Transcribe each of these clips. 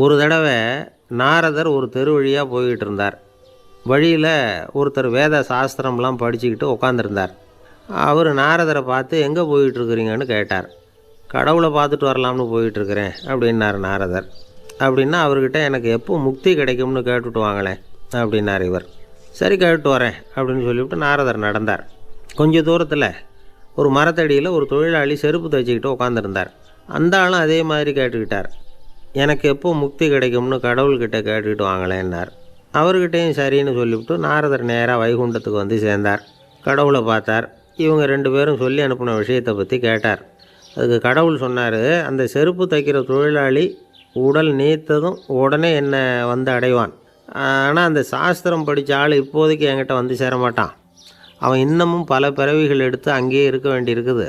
ஒரு தடவை நாரதர் ஒரு தெரு வழியாக போய்கிட்டு இருந்தார். வழியில் ஒருத்தர் வேத சாஸ்திரம்லாம் படிச்சுக்கிட்டு உட்காந்துருந்தார். அவர் நாரதரை பார்த்து எங்கே போயிட்டுருக்குறீங்கன்னு கேட்டார். கடவுளை பார்த்துட்டு வரலாம்னு போயிட்டுருக்கிறேன் அப்படின்னார் நாரதர். அப்படின்னா அவர்கிட்ட எனக்கு எப்போ முக்தி கிடைக்கும்னு கேட்டுட்டு வாங்களேன் அப்படின்னார் இவர். சரி கேட்டு வரேன் அப்படின்னு சொல்லிவிட்டு நாரதர் நடந்தார். கொஞ்சம் தூரத்தில் ஒரு மரத்தடியில் ஒரு தொழிலாளி செருப்பு தைச்சிக்கிட்டு உட்காந்துருந்தார். அந்த ஆளும் அதே மாதிரி கேட்டுக்கிட்டார். எனக்கு எப்போ முக்தி கிடைக்கும்னு கடவுள்கிட்ட கேட்டுக்கிட்டு வாங்களேன்னார். அவர்கிட்டையும் சரின்னு சொல்லிவிட்டு நாரதர் நேராக வைகுண்டத்துக்கு வந்து சேர்ந்தார். கடவுளை பார்த்தார். இவங்க 2 பேரும் சொல்லி அனுப்பின விஷயத்தை பற்றி கேட்டார். அதுக்கு கடவுள் சொன்னார், அந்த செருப்பு தைக்கிற தொழிலாளி உடல் நீத்ததும் உடனே என்னை வந்து அடைவான். ஆனால் அந்த சாஸ்திரம் படித்த ஆள் இப்போதைக்கு என்கிட்ட வந்து சேரமாட்டான். அவன் இன்னமும் பல பிறவிகள் எடுத்து அங்கேயே இருக்க வேண்டியிருக்குது.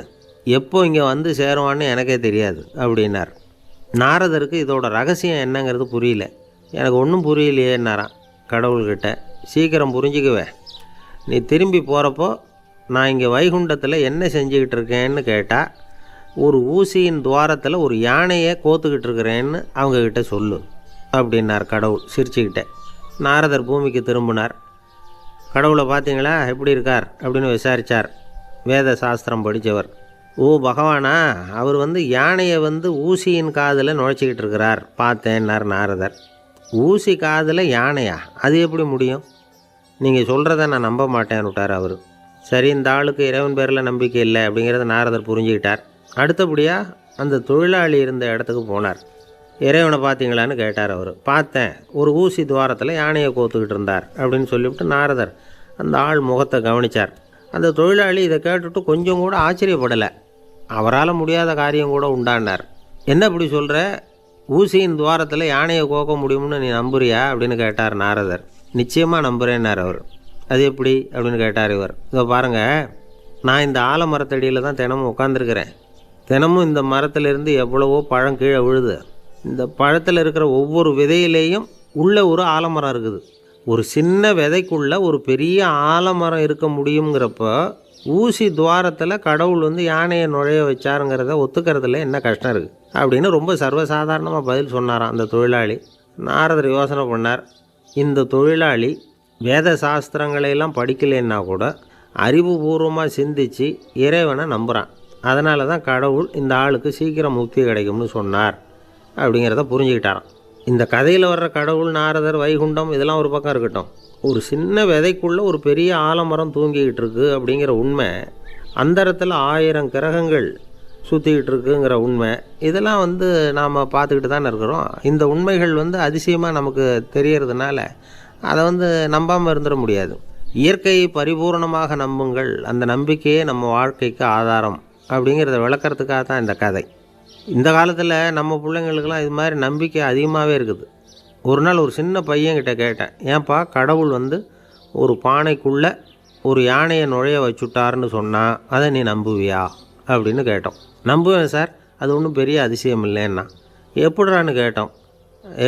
எப்போ இங்கே வந்து சேருவான்னு எனக்கே தெரியாது அப்படின்னார். நாரதருக்கு இதோட ரகசியம் என்னங்கிறது புரியல. எனக்கு ஒன்றும் புரியலையேன்னாரான் கடவுள்கிட்ட. சீக்கிரம் புரிஞ்சுக்குவேன், நீ திரும்பி போகிறப்போ நான் இங்கே வைகுண்டத்தில் என்ன செஞ்சுக்கிட்டு இருக்கேன்னு கேட்டால், ஒரு ஊசியின் துவாரத்தில் ஒரு யானையை கோத்துக்கிட்டு இருக்கிறேன்னு அவங்கக்கிட்ட சொல்லு அப்படின்னார் கடவுள் சிரிச்சுக்கிட்டே. நாரதர் பூமிக்கு திரும்பினார். கடவுளை பார்த்தீங்களா, எப்படி இருக்கார் அப்படின்னு விசாரித்தார் வேத சாஸ்திரம் படித்தவர். ஓ பகவானா, அவர் யானையை ஊசியின் காதில் நுழைச்சிக்கிட்டு இருக்கிறார் பார்த்தேன்னார் நாரதர். ஊசி காதில் யானையா, அது எப்படி முடியும்? நீங்கள் சொல்கிறத நான் நம்ப மாட்டேன்னு விட்டார் அவர். சரி, இந்த ஆளுக்கு இறைவன் பேரில் நம்பிக்கை இல்லை அப்படிங்கிறத நாரதர் புரிஞ்சுக்கிட்டார். அடுத்தபடியாக அந்த தொழிலாளி இருந்த இடத்துக்கு போனார். இறைவனை பார்த்தீங்களான்னு கேட்டார் அவர். பார்த்தேன், ஒரு ஊசி துவாரத்தில் யானையை கோத்துக்கிட்டு இருந்தார் அப்படின்னு சொல்லிவிட்டு நாரதர் அந்த ஆள் முகத்தை கவனித்தார். அந்த தொழிலாளி இதை கேட்டுட்டு கொஞ்சம் கூட ஆச்சரியப்படலை. அவரால் முடியாத காரியம் கூட உண்டானார். என்ன இப்படி சொல்கிற, ஊசியின் துவாரத்தில் யானையை கோக்க முடியும்னு நீ நம்புறியா அப்படின்னு கேட்டார் நாரதர். நிச்சயமாக நம்புகிறேன்னார் அவர். அது எப்படி அப்படின்னு கேட்டார் இவர். இதோ பாருங்கள், நான் இந்த ஆலமரத்தடியில் தான் தினமும் உட்காந்துருக்கிறேன். தினமும் இந்த மரத்திலிருந்து எவ்வளவோ பழம் கீழே விழுது. இந்த பழத்தில் இருக்கிற ஒவ்வொரு விதையிலேயும் உள்ள ஒரு ஆலமரம் இருக்குது. ஒரு சின்ன விதைக்குள்ளே ஒரு பெரிய ஆலமரம் இருக்க முடியுங்கிறப்போ ஊசி துவாரத்தில் கடவுள் யானையை நுழைய வச்சாருங்கிறத ஒத்துக்கிறதுல என்ன கஷ்டம் இருக்குது அப்படின்னு ரொம்ப சர்வசாதாரணமாக பதில் சொன்னாராம் அந்த தொழிலாளி. நாரதர் யோசனை பண்ணார். இந்த தொழிலாளி வேத சாஸ்திரங்களையெல்லாம் படிக்கலைன்னா கூட அறிவுபூர்வமாக சிந்தித்து இறைவனை நம்புகிறான். அதனால தான் கடவுள் இந்த ஆளுக்கு சீக்கிரம் முக்தி கிடைக்கும்னு சொன்னார் அப்படிங்கிறத புரிஞ்சுக்கிட்டாராம். இந்த கதையில் வர்ற கடவுள், நாரதர், வைகுண்டம் இதெல்லாம் ஒரு பக்கம் இருக்கட்டும், ஒரு சின்ன விதைக்குள்ளே ஒரு பெரிய ஆலமரம் தூங்கிக்கிட்டு இருக்குது அப்படிங்கிற உண்மை, அந்தரத்தில் 1000 கிரகங்கள் சுற்றிக்கிட்டு இருக்குங்கிற உண்மை, இதெல்லாம் நாம் பார்த்துக்கிட்டு தானே இருக்கிறோம். இந்த உண்மைகள் அதிசயமாக நமக்கு தெரியறதுனால அதை நம்பாமல் இருந்துட முடியாது. இயற்கையை பரிபூர்ணமாக நம்புங்கள், அந்த நம்பிக்கையே நம்ம வாழ்க்கைக்கு ஆதாரம் அப்படிங்கிறத விளக்கிறதுக்காக தான் இந்த கதை. இந்த காலத்தில் நம்ம பிள்ளைங்களுக்கெல்லாம் இது மாதிரி நம்பிக்கை அதிகமாகவே இருக்குது. ஒரு நாள் ஒரு சின்ன பையன்கிட்ட கேட்டேன், ஏன்பா கடவுள் ஒரு பானைக்குள்ளே ஒரு யானையை நுழைய வச்சுட்டாருன்னு சொன்னால் அதை நீ நம்புவியா அப்படின்னு கேட்டோம். நம்புவேன் சார், அது ஒன்றும் பெரிய அதிசயம் இல்லைன்னா. எப்படிறான்னு கேட்டோம்.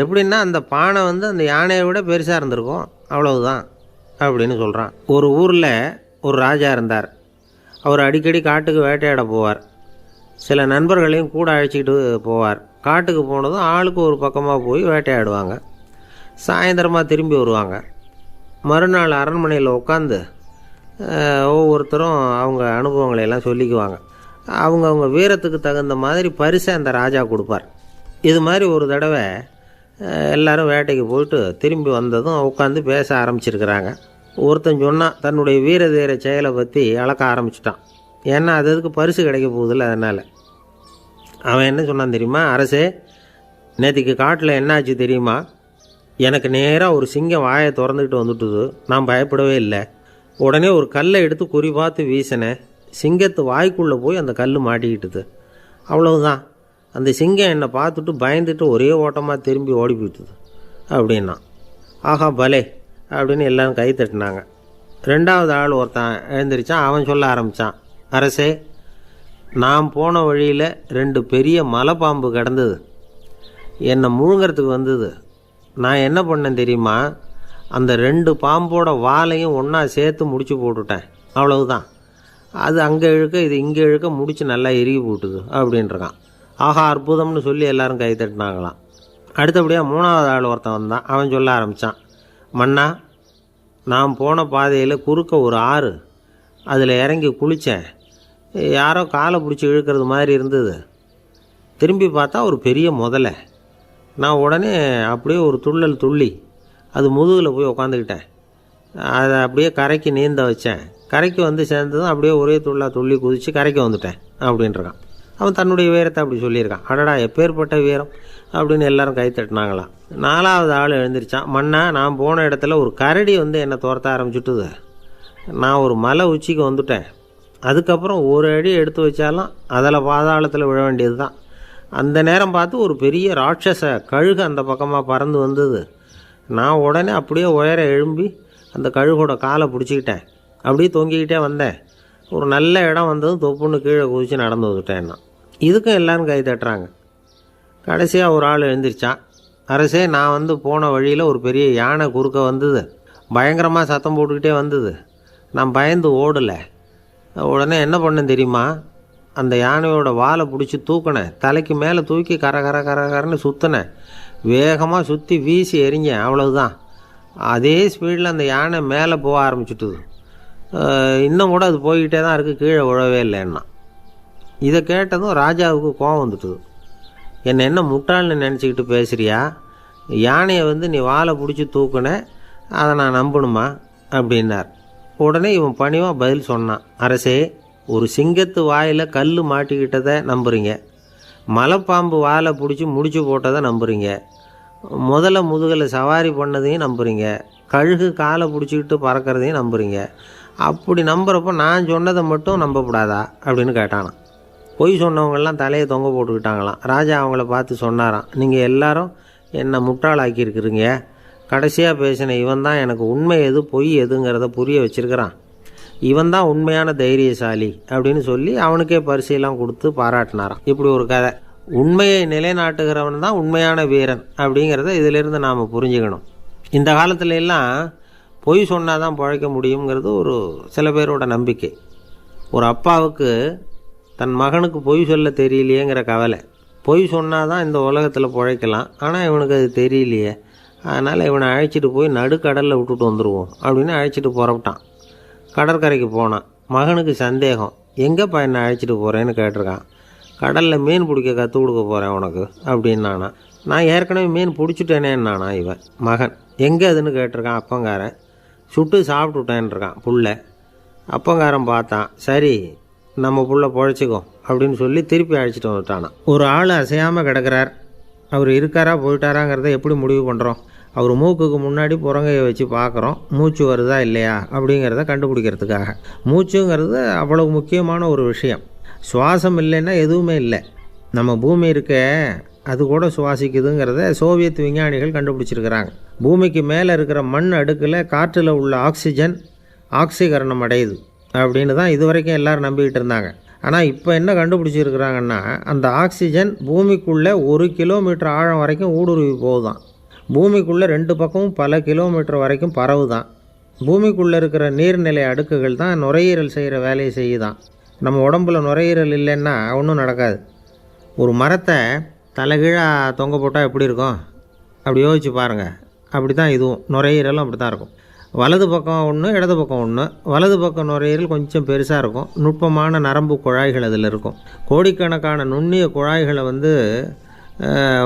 எப்படின்னா அந்த பானை அந்த யானையை விட பெருசாக இருந்திருக்கும், அவ்வளவுதான் அப்படின்னு சொல்கிறான். ஒரு ஊரில் ஒரு ராஜா இருந்தார். அவர் அடிக்கடி காட்டுக்கு வேட்டையாட போவார். சில நண்பர்களையும் கூட அழைச்சிக்கிட்டு போவார். காட்டுக்கு போனதும் ஆளுக்கு ஒரு பக்கமாக போய் வேட்டையாடுவாங்க. சாயந்தரமாக திரும்பி வருவாங்க. மறுநாள் அரண்மனையில் உட்காந்து ஒவ்வொருத்தரும் அவங்க அனுபவங்களை எல்லாம் சொல்லிக்குவாங்க. அவங்க வீரத்துக்கு தகுந்த மாதிரி பரிசை அந்த ராஜா கொடுப்பார். இது மாதிரி ஒரு தடவை எல்லோரும் வேட்டைக்கு போயிட்டு திரும்பி வந்ததும் உட்காந்து பேச ஆரம்பிச்சிருக்கிறாங்க. ஒருத்தன் சொன்னான், தன்னுடைய வீர தீர செயலை பற்றி அளக்க ஆரம்பிச்சிட்டான். ஏன்னா அதுக்கு பரிசு கிடைக்க போகுதில்ல, அதனால். அவன் என்ன சொன்னான் தெரியுமா? அரசே, நேற்றுக்கு காட்டில் என்னாச்சு தெரியுமா? எனக்கு நேராக ஒரு சிங்கம் வாயை திறந்துக்கிட்டு வந்துட்டுது. நான் பயப்படவே இல்லை. உடனே ஒரு கல்லை எடுத்து குறி பார்த்து வீசினேன். சிங்கத்து வாய்க்குள்ளே போய் அந்த கல் மாட்டிக்கிட்டுது. அவ்வளவுதான். அந்த சிங்கம் என்னை பார்த்துட்டு பயந்துட்டு ஒரே ஓட்டமாக திரும்பி ஓடி போயிட்டுது அப்படின்னா. ஆஹா பலே அப்படின்னு எல்லோரும் கை தட்டினாங்க. 2வது ஆள் ஒருத்தன் எழுந்திரிச்சான். அவன் சொல்ல ஆரம்பித்தான், அரசே, நான் போன வழியில் 2 பெரிய மலைப்பாம்பு கிடந்தது. என்னை முழுங்கிறதுக்கு வந்தது. நான் என்ன பண்ணேன் தெரியுமா? அந்த 2 பாம்போட வாலையும் ஒன்றா சேர்த்து முடிச்சு போட்டுட்டேன். அவ்வளவுதான். அது அங்கே இழுக்க, இது இங்கே இழுக்க, முடிச்சு நல்லா இறுகி போட்டுது அப்படின்றான். ஆஹா அற்புதம்னு சொல்லி எல்லோரும் கை தட்டினாங்களாம். அடுத்தபடியாக 3வது ஆள் ஒருத்தன் வந்தான். அவன் சொல்ல ஆரம்பித்தான், மன்னா, நான் போன பாதையில் குறுக்க ஒரு ஆறு, அதில் இறங்கி குளித்தேன். யாரோ காலை பிடிச்சி இழுக்கிறது மாதிரி இருந்தது. திரும்பி பார்த்தா ஒரு பெரிய முதலை. நான் உடனே அப்படியே ஒரு துள்ளல் துள்ளி அது முதுகில் போய் உக்காந்துக்கிட்டேன். அதை அப்படியே கரைக்கு நீந்த வச்சேன். கரைக்கு வந்து சேர்ந்ததும் அப்படியே ஒரே துள்ளி குதித்து கரைக்கு வந்துட்டேன் அப்படின்றான். அவன் தன்னுடைய வீரத்தை அப்படி சொல்லியிருக்கான். அடடா, எப்பேற்பட்ட வீரம் அப்படின்னு எல்லாரும் கை தட்டினாங்களாம். 4வது ஆள் எழுந்திரிச்சான், மன்னா, நான் போன இடத்துல ஒரு கரடி வந்து என்னை துரத்த ஆரம்பிச்சுட்டுது. நான் ஒரு மலை உச்சிக்கு வந்துட்டேன். அதுக்கப்புறம் ஒரு அடி எடுத்து வச்சாலும் அதில் பாதாளத்தில் விழ வேண்டியது தான். அந்த நேரம் பார்த்து ஒரு பெரிய ராட்சச கழுகு அந்த பக்கமாக பறந்து வந்தது. நான் உடனே அப்படியே உயர எழும்பி அந்த கழுகோட காலை பிடிச்சிக்கிட்டேன். அப்படியே தொங்கிக்கிட்டே வந்தேன். ஒரு நல்ல இடம் வந்ததும் தொப்புன்னு கீழே குதித்து நடந்து வந்துட்டேன்னா. இதுக்கும் எல்லோரும் கை தட்டுறாங்க. கடைசியாக ஒரு ஆள் எழுந்திரிச்சான், அரசே, நான் வந்து போன வழியில் ஒரு பெரிய யானை குறுக்க வந்தது. பயங்கரமாக சத்தம் போட்டுக்கிட்டே வந்தது. நான் பயந்து ஓடலை. உடனே என்ன பண்ணேன் தெரியுமா? அந்த யானையோட வாலை பிடிச்சி தூக்கினேன். தலைக்கு மேலே தூக்கி கரன்னு சுற்றினேன். வேகமாக சுற்றி வீசி எறிஞ்சேன். அவ்வளவுதான். அதே ஸ்பீடில் அந்த யானை மேலே போக ஆரம்பிச்சுட்டுது. இன்னும் கூட அது போய்கிட்டே தான் இருக்குது, கீழே விழவே இல்லைன்னா. இதை கேட்டதும் ராஜாவுக்கு கோபம் வந்துட்டுது. என்னை என்ன முட்டாள்னு நினச்சிக்கிட்டு பேசுகிறியா? யானையை வந்து நீ வாலை பிடிச்சி தூக்குன, அதை நான் நம்பணுமா அப்படின்னார். உடனே இவன் பணிவாக பதில் சொன்னான், அரசே, ஒரு சிங்கத்து வாயில் கல் மாட்டிக்கிட்டதை நம்புறீங்க, மலைப்பாம்பு வாலை பிடிச்சி முடிச்சு போட்டதை நம்புறீங்க, முதல்ல முதுகில் சவாரி பண்ணதையும் நம்புறீங்க, கழுகு காலை பிடிச்சிக்கிட்டு பறக்கிறதையும் நம்புறீங்க. அப்படி நம்புகிறப்போ நான் சொன்னதை மட்டும் நம்பக்கூடாதா அப்படின்னு கேட்டானான். பொய் சொன்னவங்கெல்லாம் தலையை தொங்க போட்டுக்கிட்டாங்களாம். ராஜா அவங்கள பார்த்து சொன்னாராம், நீங்கள் எல்லாரும் என்னை முட்டாளாக்கியிருக்கிறீங்க. கடைசியாக பேசின இவன் தான் எனக்கு உண்மை எது பொய் எதுங்கிறத புரிய வச்சுருக்கிறான். இவன் தான் உண்மையான தைரியசாலி அப்படின்னு சொல்லி அவனுக்கே பரிசையெல்லாம் கொடுத்து பாராட்டினாராம். இப்படி ஒரு கதை. உண்மையை நிலைநாட்டுகிறவன் தான் உண்மையான வீரன் அப்படிங்கிறத இதிலிருந்து நாம் புரிஞ்சுக்கணும். இந்த காலத்துல எல்லாம் பொய் சொன்னால் தான் பிழைக்க முடியுங்கிறது ஒரு சில பேரோட நம்பிக்கை. ஒரு அப்பாவுக்கு தன் மகனுக்கு பொய் சொல்ல தெரியலையேங்கிற கவலை. பொய் சொன்னால் தான் இந்த உலகத்தில் பிழைக்கலாம், ஆனால் இவனுக்கு அது தெரியலையே, அதனால் இவனை அழைச்சிட்டு போய் நடுக்கடலில் விட்டுட்டு வந்துடுவோம் அப்படின்னு அழைச்சிட்டு புறப்பட்டான். கடற்கரைக்கு போனான். மகனுக்கு சந்தேகம், எங்கேப்பா என்னை அழைச்சிட்டு போகிறேன்னு கேட்டிருக்கான். கடலில் மீன் பிடிக்க கற்றுக் கொடுக்க போகிறேன் உனக்கு அப்படின்னானா. நான் ஏற்கனவே மீன் பிடிச்சிட்டேனேன்னானா இவன் மகன். எங்கே அதுன்னு கேட்டிருக்கான். அப்பங்காரன். சுட்டு சாப்பிட்டுட்டேன்ருக்கான் புள்ள. அப்பங்காரன் பார்த்தான், சரி நம்ம புள்ள பொழைச்சிக்கோ அப்படின்னு சொல்லி திருப்பி அழைச்சிட்டு வந்துட்டானா. ஒரு ஆள் அசையாமல் கிடக்கிறார். அவர் இருக்காரா போயிட்டாராங்கிறத எப்படி முடிவு பண்ணுறோம்? அவர் மூக்குக்கு முன்னாடி புறங்கையை வச்சு பார்க்குறோம், மூச்சு வருதா இல்லையா அப்படிங்கிறத கண்டுபிடிக்கிறதுக்காக. மூச்சுங்கிறது அவ்வளவு முக்கியமான ஒரு விஷயம். சுவாசம் இல்லைன்னா எதுவுமே இல்லை. நம்ம பூமி இருக்க அது கூட சுவாசிக்குதுங்கிறத சோவியத் விஞ்ஞானிகள் கண்டுபிடிச்சிருக்கிறாங்க. பூமிக்கு மேலே இருக்கிற மண் அடுக்கில் காற்றில் உள்ள ஆக்சிஜன் ஆக்சிகரணம் அடையுது அப்படின்னு தான் இது வரைக்கும் எல்லோரும் நம்பிக்கிட்டு இருந்தாங்க. ஆனால் இப்போ என்ன கண்டுபிடிச்சிருக்கிறாங்கன்னா, அந்த ஆக்சிஜன் பூமிக்குள்ளே 1 கிலோமீட்டர் ஆழம் வரைக்கும் ஊடுருவி போகுதான். பூமிக்குள்ளே 2 பக்கமும் பல கிலோமீட்டர் வரைக்கும் பரவுதான். பூமிக்குள்ளே இருக்கிற நீர்நிலை அடுக்குகள் தான் நுரையீரல் செய்கிற வேலையை செய்யுதான். நம்ம உடம்புல நுரையீரல் இல்லைன்னா ஒன்றும் நடக்காது. ஒரு மரத்தை தலைகீழாக தொங்க போட்டால் எப்படி இருக்கும்? அப்படி யோசிச்சு பாருங்கள். அப்படி தான் இதுவும், நுரையீரலும் அப்படி தான் இருக்கும். வலது பக்கம் ஒன்று, இடது பக்கம் ஒன்று. வலது பக்கம் நுரையீரல் கொஞ்சம் பெருசாக இருக்கும். நுட்பமான நரம்பு குழாய்கள் அதில் இருக்கும். கோடிக்கணக்கான நுண்ணிய குழாய்களை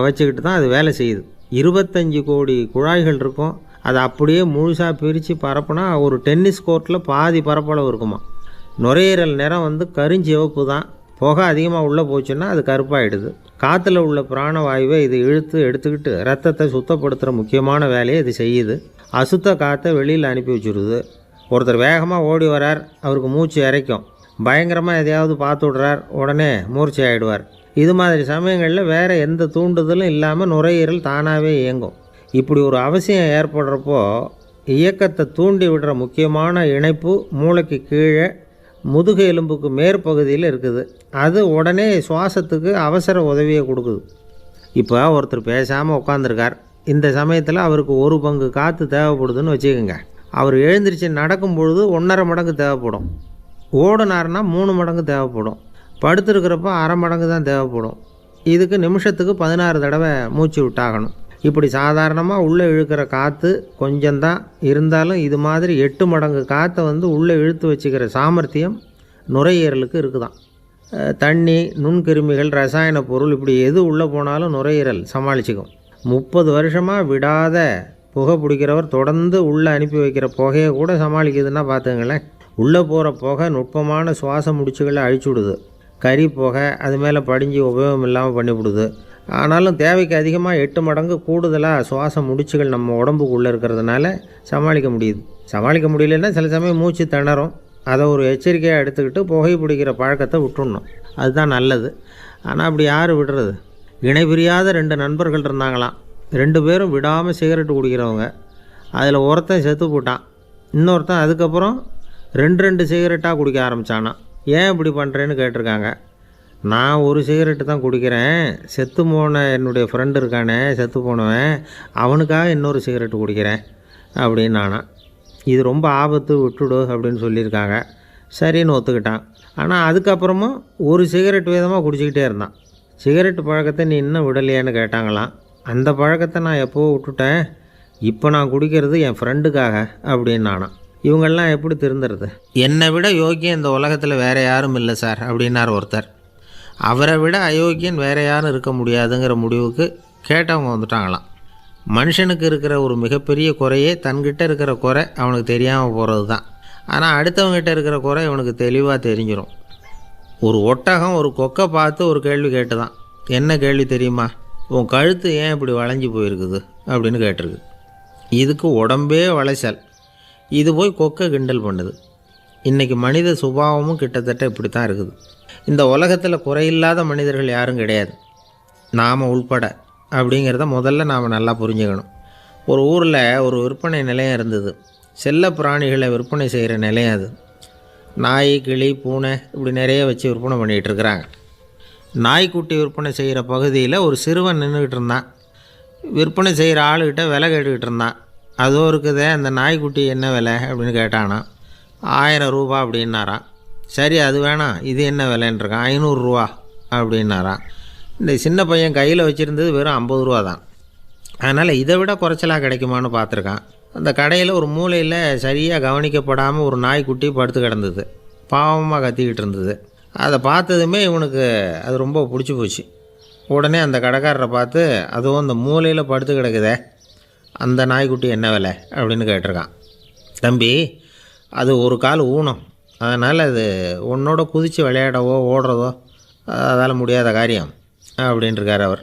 வச்சுக்கிட்டு தான் அது வேலை செய்யுது. 25 கோடி குழாய்கள் இருக்கும். அதை அப்படியே முழுசாக பிரித்து பரப்புனா ஒரு டென்னிஸ் கோர்ட்டில் பாதி பரப்பளவு இருக்குமா. நுரையீரல் நிறம் கருஞ்சிவப்பு தான். புகை அதிகமாக உள்ளே போச்சுன்னா அது கருப்பாயிடுது. காற்றுல உள்ள பிராணவாயுவை இது இழுத்து எடுத்துக்கிட்டு ரத்தத்தை சுத்தப்படுத்துகிற முக்கியமான வேலையை இது செய்யுது. அசுத்த காற்றை வெளியில் அனுப்பி வச்சுருது. ஒருத்தர் வேகமாக ஓடி வரார், அவருக்கு மூச்சு இறைக்கும். பயங்கரமாக எதையாவது பார்த்து விடுறார், உடனே மூர்ச்சை ஆகிடுவார். இது மாதிரி சமயங்களில் வேறு எந்த தூண்டுதலும் இல்லாமல் நுரையீரல் தானாகவே இயங்கும். இப்படி ஒரு அவசியம் ஏற்படுறப்போ இயக்கத்தை தூண்டி விடுற முக்கியமான இணைப்பு மூளைக்கு கீழே முதுகு எலும்புக்கு மேற்பகுதியில் இருக்குது. அது உடனே சுவாசத்துக்கு அவசர உதவியை கொடுக்குது. இப்போ ஒருத்தர் பேசாமல் உட்காந்துருக்கார். இந்த சமயத்தில் அவருக்கு 1 பங்கு காற்று தேவைப்படுதுன்னு வச்சுக்கோங்க. அவர் எழுந்திரிச்சு நடக்கும் பொழுது 1.5 மடங்கு தேவைப்படும். ஓடினார்னா 3 மடங்கு தேவைப்படும். படுத்துருக்கிறப்ப 1/2 மடங்கு தான் தேவைப்படும். இதுக்கு நிமிஷத்துக்கு 16 தடவை மூச்சு விட்டாகணும். இப்படி சாதாரணமாக உள்ளே இழுக்கிற காற்று கொஞ்சம்தான் இருந்தாலும் இது மாதிரி 8 மடங்கு காற்றை உள்ளே இழுத்து வச்சுக்கிற சாமர்த்தியம் நுரையீரலுக்கு இருக்குதான். தண்ணி, நுண்கிருமிகள், ரசாயன பொருள் இப்படி எது உள்ளே போனாலும் நுரையீரல் சமாளிச்சுக்கும். 30 வருஷமாக விடாத புகை பிடிக்கிறவர் தொடர்ந்து உள்ளே அனுப்பி வைக்கிற புகையை கூட சமாளிக்குதுன்னா பார்த்துங்களேன். உள்ளே போகிற புகை நுட்பமான சுவாச முடிச்சுகளை அழிச்சு விடுது. கறி புகை அது மேலே படிஞ்சு உபயோகம் இல்லாமல் பண்ணிவிடுது. ஆனாலும் தேவைக்கு அதிகமாக 8 மடங்கு கூடுதலாக சுவாச முடிச்சுகள் நம்ம உடம்புக்குள்ளே இருக்கிறதுனால சமாளிக்க முடியுது. சமாளிக்க முடியலன்னா சில சமயம் மூச்சு திணறும். அதை ஒரு எச்சரிக்கையாக எடுத்துக்கிட்டு புகை பிடிக்கிற பழக்கத்தை விட்டுடணும். அதுதான் நல்லது. ஆனால் அப்படி யார் விடுறது? இணை பிரியாத 2 நண்பர்கள் இருந்தாங்களாம். 2 பேரும் விடாமல் சிகரெட்டு குடிக்கிறவங்க. அதில் ஒருத்தன் செத்து போட்டான். இன்னொருத்தன் அதுக்கப்புறம் 2 சிகரெட்டாக குடிக்க ஆரம்பித்தானா. ஏன் இப்படி பண்ணுறேன்னு கேட்டிருக்காங்க. நான் ஒரு சிகரெட்டு தான் குடிக்கிறேன், செத்து போன என்னுடைய ஃப்ரெண்டு இருக்கானே செத்து போனவன், அவனுக்காக இன்னொரு சிகரெட்டு குடிக்கிறேன் அப்படின்னு நானா. இது ரொம்ப ஆபத்து, விட்டுடு அப்படின்னு சொல்லியிருக்காங்க. சரின்னு ஒத்துக்கிட்டான். ஆனால் அதுக்கப்புறமும் ஒரு சிகரெட் வீதமாக குடிச்சிக்கிட்டே இருந்தான். சிகரெட்டு பழக்கத்தை நீ இன்னும் விடலையான்னு கேட்டாங்களாம். அந்த பழக்கத்தை நான் எப்போவோ விட்டுட்டேன், இப்போ நான் குடிக்கிறது என் ஃப்ரெண்டுக்காக அப்படின்னு நானா. இவங்கெல்லாம் எப்படி திருந்துறது? என்னை விட யோக்கியம் இந்த உலகத்தில் வேறு யாரும் இல்லை சார் அப்படின்னார் ஒருத்தர். அவரை விட அயோக்கியன் வேறு யாரும் இருக்க முடியாதுங்கிற முடிவுக்கு கேட்டவங்க வந்துட்டாங்களாம். மனுஷனுக்கு இருக்கிற ஒரு மிகப்பெரிய குறையே தன்கிட்ட இருக்கிற குறை அவனுக்கு தெரியாமல் போகிறது தான். ஆனால் அடுத்தவங்ககிட்ட இருக்கிற குறை இவனுக்கு தெளிவாக தெரிஞ்சிடும். ஒரு ஒட்டகம் ஒரு கொக்கை பார்த்து ஒரு கேள்வி கேட்டு தான். என்ன கேள்வி தெரியுமா? உன் கழுத்து ஏன் இப்படி வளைஞ்சி போயிருக்குது அப்படின்னு கேட்டிருக்கு. இதுக்கு உடம்பே வளைச்சல். இது போய் கொக்கை கிண்டல் பண்ணுது. இன்றைக்கி மனித சுபாவமும் கிட்டத்தட்ட இப்படி தான் இருக்குது. இந்த உலகத்தில் குறையில்லாத மனிதர்கள் யாரும் கிடையாது, நாம் உள்பட. அப்படிங்கிறத முதல்ல நாம் நல்லா புரிஞ்சுக்கணும். ஒரு ஊரில் ஒரு விற்பனை நிலையம் இருந்தது. செல்ல பிராணிகளை விற்பனை செய்கிற நிலையம் அது. நாய், கிளி, பூனை இப்படி நிறைய வச்சு விற்பனை பண்ணிகிட்ருக்குறாங்க. நாய்க்குட்டி விற்பனை செய்கிற பகுதியில் ஒரு சிறுவன் நின்றுக்கிட்டு இருந்தான். விற்பனை செய்கிற ஆளுக்கிட்ட விலை கேட்டுக்கிட்டு இருந்தான். அதோ இருக்குதே அந்த நாய்க்குட்டி என்ன விலை அப்படின்னு கேட்டானா. 1000 ரூபா அப்படின்னாரான். சரி அது வேணாம், இது என்ன விலைன்றிருக்கான். 500 ரூபா அப்படின்னாரான். இந்த சின்ன பையன் கையில் வச்சுருந்தது வெறும் 50 ரூபா தான். அதனால் இதை விட குறைச்சலாக கிடைக்குமான்னு பார்த்துருக்கான். அந்த கடையில் ஒரு மூலையில் சரியாக கவனிக்கப்படாமல் ஒரு நாய்க்குட்டி படுத்து கிடந்தது. பாவமாக கத்திக்கிட்டு இருந்தது. அதை பார்த்ததுமே இவனுக்கு அது ரொம்ப பிடிச்சி போச்சு. உடனே அந்த கடைக்காரரை பார்த்து, அதுவும் அந்த மூலையில் படுத்து கிடக்குதே அந்த நாய்க்குட்டி என்ன விலை அப்படின்னு கேட்டிருக்கான். தம்பி, அது ஒரு கால் ஊனம், அதனால் அது உன்னோட குதித்து விளையாடவோ ஓடுறதோ அதால் முடியாத காரியம் அப்படின்ட்டுருக்கார் அவர்.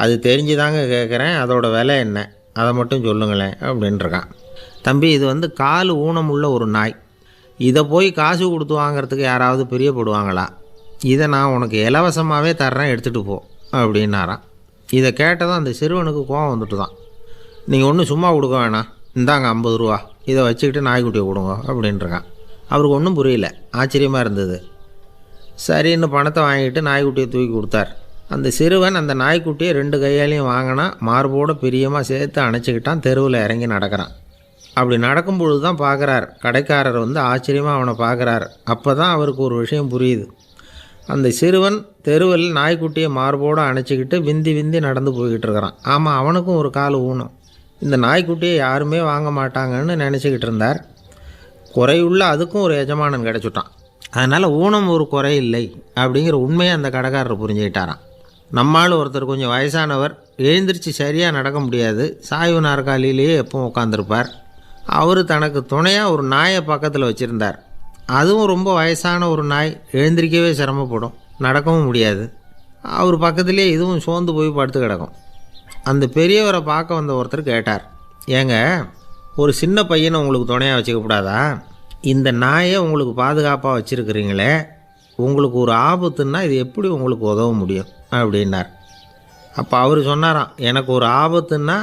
அது தெரிஞ்சு தாங்க கேட்குறேன், அதோட விலை என்ன அதை மட்டும் சொல்லுங்களேன் அப்படின்ட்டுருக்கான். தம்பி, இது கால் ஊனம் உள்ள ஒரு நாய். இதை போய் காசு கொடுத்து வாங்கிறதுக்கு யாராவது பிரியப்படுவாங்களா? இதை நான் உனக்கு இலவசமாகவே தர்றேன், எடுத்துகிட்டு போ அப்படின்னாரான். இதை கேட்டதும் அந்த சிறுவனுக்கு கோவம் வந்துட்டு தான். நீங்கள் ஒன்றும் சும்மா கொடுக்க வேணாம், இந்தாங்க 50 ரூபா, இதை வச்சுக்கிட்டு நாய்க்குட்டியை கொடுங்க அப்படின்ட்டுருக்கான். அவருக்கு ஒன்றும் புரியல, ஆச்சரியமாக இருந்தது. சரின்னு பணத்தை வாங்கிட்டு நாய்க்குட்டியை தூக்கி கொடுத்தார். அந்த சிறுவன் அந்த நாய்க்குட்டியை 2 கையாலையும் வாங்கினா, மார்போடு பிரியமாக சேர்த்து அணைச்சிக்கிட்டான். தெருவில் இறங்கி நடக்கிறான். அப்படி நடக்கும்பொழுது தான் பார்க்குறார், கடைக்காரர் ஆச்சரியமாக அவனை பார்க்குறார். அப்போ தான் அவருக்கு ஒரு விஷயம் புரியுது. அந்த சிறுவன் தெருவில் நாய்க்குட்டியை மார்போடு அணைச்சிக்கிட்டு விந்தி விந்தி நடந்து போய்கிட்டு இருக்கிறான். ஆமாம், அவனுக்கும் ஒரு கால் ஊனம். இந்த நாய்க்குட்டியை யாருமே வாங்க மாட்டாங்கன்னு நினச்சிக்கிட்டு இருந்தார். குறையுள்ள அதுக்கும் ஒரு எஜமானன் கிடச்சிட்டான். அதனால் ஊனம் ஒரு குறை இல்லை அப்படிங்கிற உண்மையை அந்த கடைக்காரர் புரிஞ்சுக்கிட்டாரான். நம்மால் ஒருத்தர் கொஞ்சம் வயசானவர், எழுந்திரிச்சு சரியாக நடக்க முடியாது, சாய்வு நாற்காலியிலேயே எப்பவும் உட்காந்துருப்பார். அவர் தனக்கு துணையாக ஒரு நாயை பக்கத்தில் வச்சுருந்தார். அதுவும் ரொம்ப வயசான ஒரு நாய், எழுந்திரிக்கவே சிரமப்படும், நடக்கவும் முடியாது. அவர் பக்கத்துலேயே இதுவும் சோர்ந்து போய் படுத்து கிடக்கும். அந்த பெரியவரை பார்க்க வந்த ஒருத்தர் கேட்டார், ஏங்க, ஒரு சின்ன பையனை உங்களுக்கு துணையாக வச்சுக்கப்படாதா? இந்த நாயை உங்களுக்கு பாதுகாப்பாக வச்சுருக்கிறீங்களே, உங்களுக்கு ஒரு ஆபத்துன்னா இது எப்படி உங்களுக்கு உதவ முடியும் அப்படின்னார். அப்போ அவர் சொன்னாராம், எனக்கு ஒரு ஆபத்துன்னா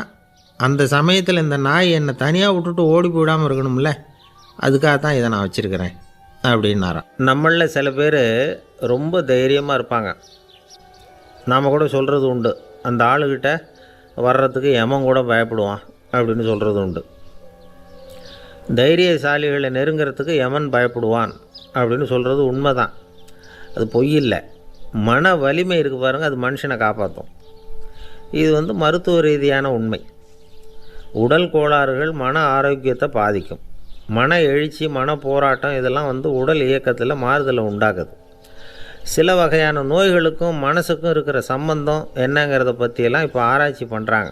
அந்த சமயத்தில் இந்த நாய் என்னை தனியாக விட்டுட்டு ஓடி போயிடாமல் இருக்கணும்ல, அதுக்காக தான் இதை நான் வச்சுருக்கிறேன் அப்படின்னாராம். நம்மளில் சில பேர் ரொம்ப தைரியமாக இருப்பாங்க. நாம் கூட சொல்கிறது உண்டு, அந்த ஆளுக்கிட்ட வர்றதுக்கு எமன் கூட பயப்படுவான் அப்படின்னு சொல்கிறது உண்டு. தைரியசாலிகளை நெருங்கிறதுக்கு எமன் பயப்படுவான் அப்படின்னு சொல்கிறது உண்மை தான், அது பொய் இல்லை. மன வலிமை இருக்குது பாருங்கள், அது மனுஷனை காப்பாற்றும். இது மருத்துவ ரீதியான உண்மை. உடல் கோளாறுகள் மன ஆரோக்கியத்தை பாதிக்கும். மன எழுச்சி, மன போராட்டம் இதெல்லாம் உடல் இயக்கத்தில் மாறுதலை உண்டாக்குது. சில வகையான நோய்களுக்கும் மனசுக்கும் இருக்கிற சம்பந்தம் என்னங்கிறத பற்றியெல்லாம் இப்போ ஆராய்ச்சி பண்ணுறாங்க.